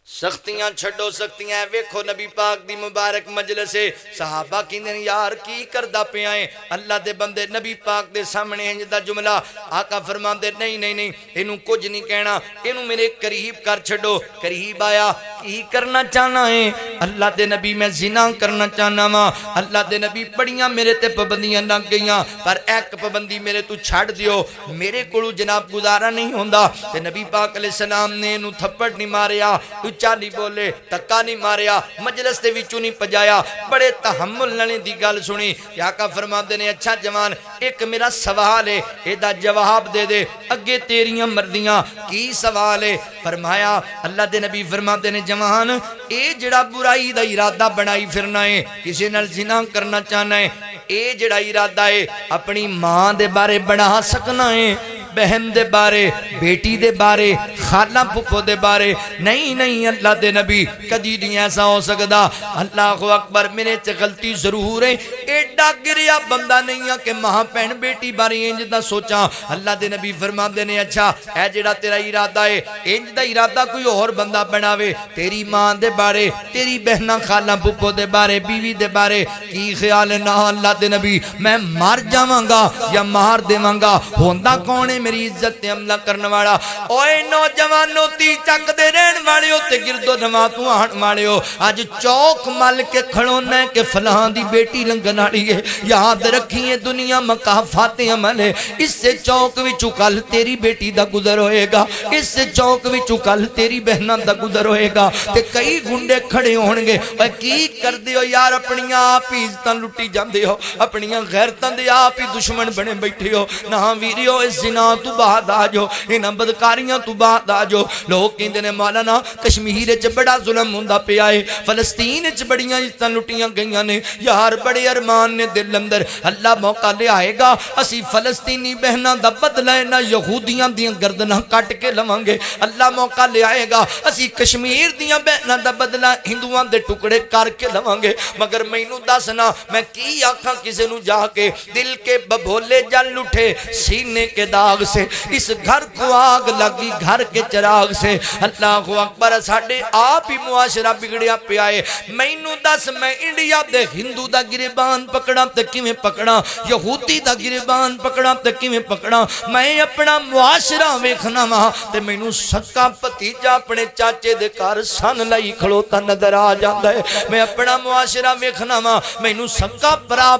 سختیاں چھڑو سختیاں، ویکھو نبی پاک دی مبارک مجلس ہے، صحابہ کہندے یار کی کردا پیا ہے؟ اللہ دے بندے نبی پاک دے سامنے انج دا جملہ، آقا فرماندے نہیں نہیں نہیں، اینوں کچھ نہیں کہنا، اینوں میرے قریب کر چھڑو۔ قریب آیا، کی کرنا چاہنا ہے؟ اللہ دے نبی میں زنا کرنا چاہنا وا۔ اللہ دے نبی بڑیاں میرے تے پابندیاں لگ گئیاں، پر ایک پابندی میرے تو چھڑ دیو، میرے کولو جناب گزارا نہیں ہوندا۔ تے نبی پاک علیہ السلام نے اینوں تھپڑ نہیں ماریا، اچھا نہیں بولے، تکا نہیں ماریا، مجلس دے وچوں نہیں پجایا، بڑے تحمل نال دی گل سنی۔ آقا فرماندے نے اچھا جوان، ایک میرا سوال ہے، ایدا جواب دے دے، اگے تیریاں مرضیاں، کی سوال ہے؟ فرمایا، اللہ دے نبی فرماندے نے جوان، اے جڑا برائی دا ارادہ بنائی پھرنا ہے، کسی نال زنا کرنا چاہنا ہے، اے جڑا ارادہ ہے اپنی ماں دے بارے بنا سکنا ہے، بہن دے بارے، بیٹی دے بارے، خالہ پھپھو دے بارے نہیں نہیں، اللہ دے نبی کدی نہیں ایسا ہو سکتا۔ اللہ اکبر، میرے چ غلطی ضرور ہے، ایڈا گریا بندہ نہیں ہے کہ ماں بہن بیٹی بارے انج دا سوچاں۔ اللہ دے نبی فرماندے نے اچھا اے جڑا تیرا ارادہ ہے، انج دا ارادہ کوئی اور بندہ بناوے، تیری ماں دے بارے، تیری بہناں خالہ پھپھو دے بارے، بیوی دے بارے کی خیال ہے؟ نہ اللہ دے نبی، میں مار جاواں گا یا مار دیواں گا، ہوندا کون ہے میری عزت تے حملہ کرنے والا؟ اوے نوجوانوں تی چک دے رہن والے ہو تے گردو دما تو آن والے ہو، آج چوک مل کے کھڑونا ہے کہ فلاں دی بیٹی لنگن والی ہے، یاد رکھیے دنیا مقافات عمل ہے، اس سے چوک وچوں کل تیری بیٹی دا گزر ہوئے گا، اس سے چوک وچوں کل تیری بہناں دا گزر ہوئے گا، تے کئی گنڈے کھڑے ہون گے، اوے کی کر دیو یار؟ اپنیاں آپ ہی عزتاں لٹی جاندے ہو، اپنیاں غیرتاں دے آپ ہی دشمن بنے بیٹھے ہو۔ نہ ویریو اس زنا تو بعد آجو، انہاں بدکاریاں تو بعد آجو۔ لوگ کہندے نے مولانا کشمیر وچ بڑا ظلم ہوندا پیا ہے، فلسطین وچ بڑیاں عزتاں لٹیاں گئیاں نے، یار بڑے ارمان نے دل اندر، اللہ موقع لے آئے گا اسی فلسطینی بہناں دا بدلہ نہ یہودیاں دیاں گردناں کٹ کے لواں گے، اللہ موقع لے آئے گا اسی کشمیر دیاں بہناں دا بدلہ ہندوؤں دے ٹکڑے کر کے لواں گے۔ مگر مینوں دسنا میں کی آکھاں کسے نوں جا کے؟ دل کے ببھولے جل اٹھے سینے کے داغ سے، اس گھر کو آگ لگی گھر کے چراغ سے۔ اللہ اکبر، ساڈے آپ ہی معاشرہ بگڑیا پیا ہے۔ مینوں دس میں انڈیا دے ہندو دا گریبان پکڑا تے کیویں پکڑا، یہودی دا گریبان پکڑا تے کیویں پکڑا؟ میں اپنا معاشرہ ویکھنا وا تے مینوں سکا بھتیجا اپنے چاچے دے گھر سن لائی کھڑوتا نظر آ جاندا ہے۔ میں اپنا معاشرہ ویکھنا وا، مینوں سکا بھرا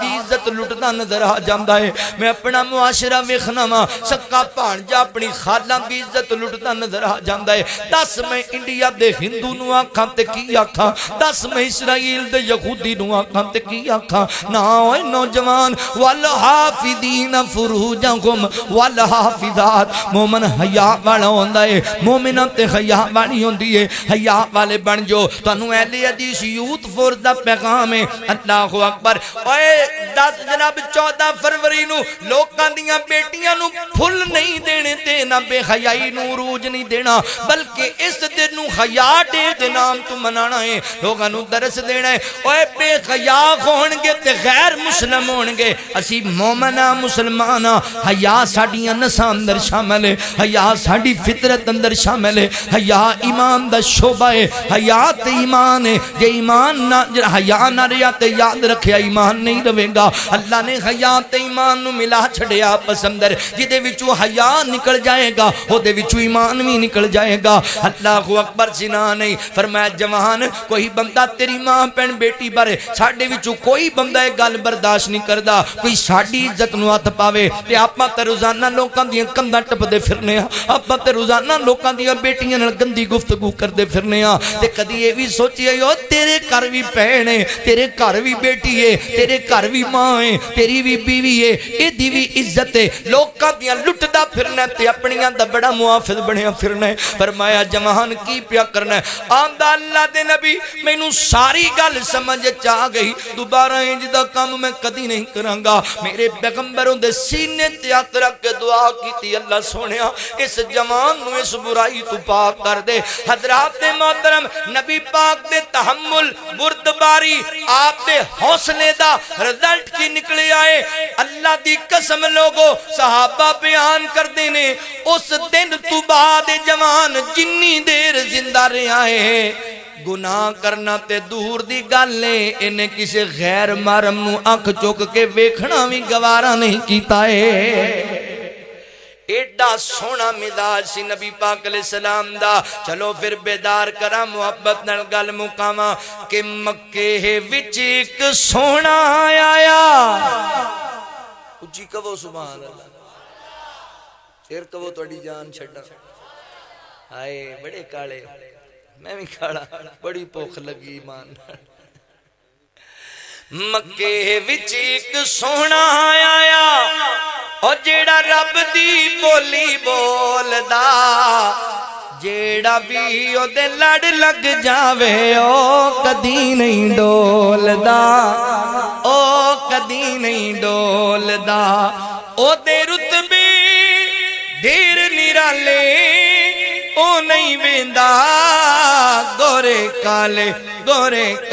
دی عزت لٹدا نظر آ جاندا ہے۔ میں اپنا معاشرہ ویکھنا وا، سکا بھانجا اپنی خالہ دی عزت لٹدا نظر آ جاندا ہے۔ دس میں انڈیا دے ہندو نوں آکھاں تے کی آکھاں؟ دس میں اسرائیل دے یہودی نوں آکھاں تے کی آکھاں؟ نہ اوے نوجوان، والحافظین فروجہم والحافظات، مومن حیا والا ہوندا ہے، مومناں تے حیا والی ہوندی ہے، حیا والے بن جو۔ تانوں اہل حدیث یوتھ فورس دا پیغام ہے۔ اللہ اکبر، اوے 10 جناب 14 فروری نو لوکاں دیاں بیٹیاں نو پھل نہیں دینے تے نہ بے حیائی نو عروج نہیں دینا، بلکہ اس دن نو حیا ڈے دے نام تو منانا ہے، لوگاں نو درس دینا ہے۔ اوے بے حیا ہون گے تے غیر مسلم ہون گے، اسی مومنہ مسلمانہ، حیا ساڈیاں نساں اندر شامل ہے، حیا ساڈی فطرت اندر شامل ہے، حیا ایمان دا شعبہ ہے، حیا تے ایمان ہے۔ جے ایمان نہ حیا نہ رہیا تے یاد رکھیا ایمان نہیں رہے گا۔ اللہ نے حیا تے ایمان نو ملا چھڑیا آپس اندر، جدے وچوں حیا نکل جائے گا او دے وچوں ایمان بھی نکل جائے گا۔ اللہ اکبر سنا نہیں فرمایا جوان کوئی بندہ تیری ماں پہن بیٹی بارے ساڈے وچوں کوئی بندہ ایک گل برداشت نہیں کردا کوئی ساڈی عزت نو ہاتھ پاوے تے آپاں تے روزانہ لوکاں دیاں کنداں ٹپدے پھرنے ہاں، آپاں تے روزانہ لوکاں دیاں بیٹیاں نال گندی گفتگو کردے پھرنے ہاں تے کدی اے وی سوچیا او تیرے گھر وی بہن ہے، تیرے گھر وی بیٹی ہے، تیرے گھر وی ماں ہے، تیری وی بیوی ہے، اے دی وی عزت ہے، لوکاں دیاں لٹدا پھرنا تے اپنیاں دا بڑا محافظ بنیا پھرنا ہے۔ فرمایا جوان کی پیا کرنا ہے؟ آندا اللہ دے نبی مینوں ساری گل سمجھ آ گئی، دوبارہ انج دا کام میں کدی نہیں کراں گا۔ میرے پیغمبروں دے سینے تے ہاتھ رکھ کے دعا کیتی اللہ سونیا اس جوان نو اس برائی تو پاک کر دے۔ حضرات محترم نبی پاک دے تحمل بردباری آپ دے حوصلے دا رزلٹ کی نکلے آئے۔ اللہ دی قسم لوگو صحابہ بیان کر دینے اس دن تو بعد جوان جنی دیر زندہ رہے آئے گناہ کرنا تے دور دی گالے انہیں کسی غیر محرم نو آنکھ چوک کے ویکھنا بھی گوارا نہیں کیتا ہے۔ ایڈا سونا مزاج سی نبی پاک علیہ السلام دا۔ چلو پھر بیدار کرا محبت نال گل مقاما کہ مکے وچ ایک سونا آیا اچھی کہو سبحان اللہ پھر کہو توڑی جان چھڑا آئے بڑے کالے میں بھی کھڑا بڑی پوکھ لگی ایمان مکے وچ ایک سونا آیا اور جیڑا رب دی بولی بولدا جیڑا بھی او دے لڑ لگ جاوے او کدی نہیں ڈولدا او کدی نہیں ڈولدا او دے رتبے دیر نرالے او نہیں ویندا گورے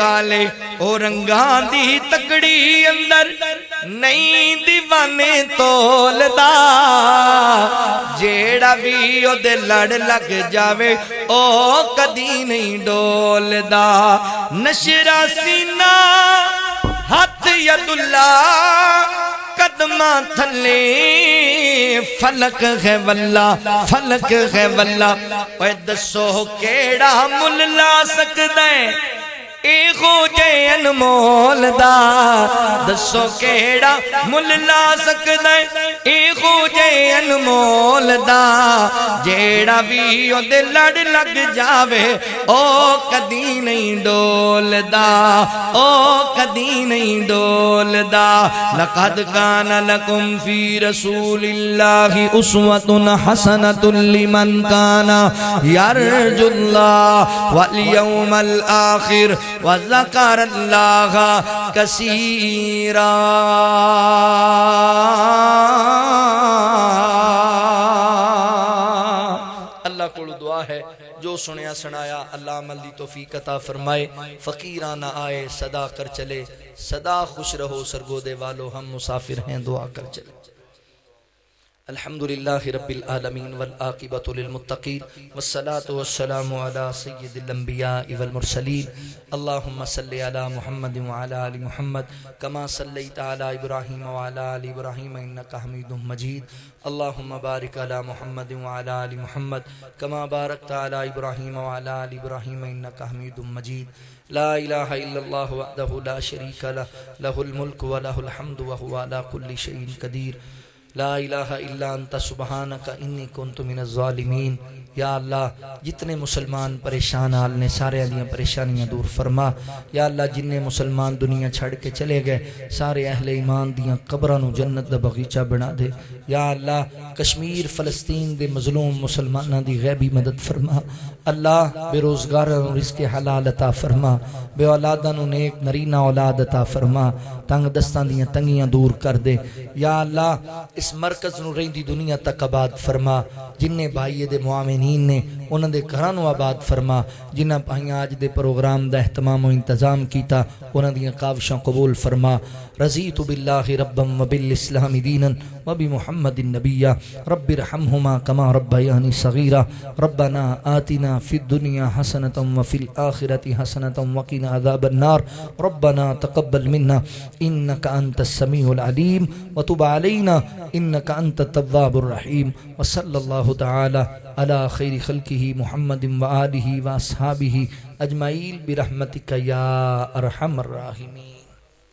کالے او رنگاں دی تکڑی اندر نہیں دیوانے تولدا جیڑا بھی او دے لڑ لگ جاوے او کدی نہیں ڈولدا نشرا سینہ ہاتھ ید اللہ قدمہ تھلے فلک ہے واللہ فلک ہے واللہ اوہ دسو کیڑا مل لا سکتا ہے ایغو جے انمول دا دسو کیڑا مل لا سکتا ہے ایغو جے انمول دا جیڑا بھی او دے لڑ لگ جاوے او کدی نہیں ڈول دا او کدی نہیں ڈول دا لقد کان لکم فی رسول اللہ اسوۃ حسنۃ لمن کان یرجو اللہ والیوم الآخر وذکر اللہ کثیرا۔ اللہ کو دعا ہے جو سنیا سنایا اللہ عمل دی توفیق عطا فرمائے، فقیرانہ آئے صدا کر چلے، صدا خوش رہو سرگودے والو ہم مسافر ہیں دعا کر چلے۔ الحمدللہ رب العالمین والعاقبۃ للمتقین والصلاة والسلام علی سید الانبیاء والمرسلین اللہم صلی علی محمد وعلی آل محمد کما صلیت علی ابراہیم وعلی آل ابراہیم انکا حمید مجید اللہم بارک علی محمد وعلی آل محمد کما بارکت علی ابراہیم وعلی آل ابراہیم انکا حمید مجید لا الہ الا اللہ وحدہ لا شریک لہ الملک ولہ الحمد وہو علی کل شیء قدیر لا الہ الا انت سبحانک انی کنت من الظالمین۔ یا اللہ جتنے مسلمان پریشان حال نے سارے علیاں پریشانیاں دور فرما۔ یا اللہ جننے مسلمان دنیا چھڑ کے چلے گئے سارے اہل ایمان دیاں قبرانو جنت دا بغیچہ بنا دے۔ یا اللہ کشمیر فلسطین دے مظلوم مسلمانہ دی غیبی مدد فرما۔ اللہ بے روزگارانو رزق حلال عطا فرما، بے اولادانو نیک نرینہ اولاد عطا فرما، تنگ دستان دیاں تنگیاں دور کر دے۔ یا اللہ اس مرکز نو رہندی دنیا تک آباد فرما، جننے بھائی دے معاونین نے انہاں دے گھرانو آباد فرما، جنہاں بھائیاں آج دے پروگرام دا اہتمام و انتظام کیتا انہاں دیاں کاوشاں قبول فرما۔ رضیت باللہ ربا وبالاسلام دینا وبمحمد النبی رب ارحمہما کما ربیانی صغیرا ربنا آتنا فی الدنیا حسنة وفی الآخرة حسنة وقنا عذاب النار ربنا تقبل منا إنك أنت السميع العليم وتب علينا إنك أنت التواب الرحيم وصلى الله تعالى على خير خلقه محمد وآله وأصحابه أجمعين برحمتك يا أرحم الراحمين.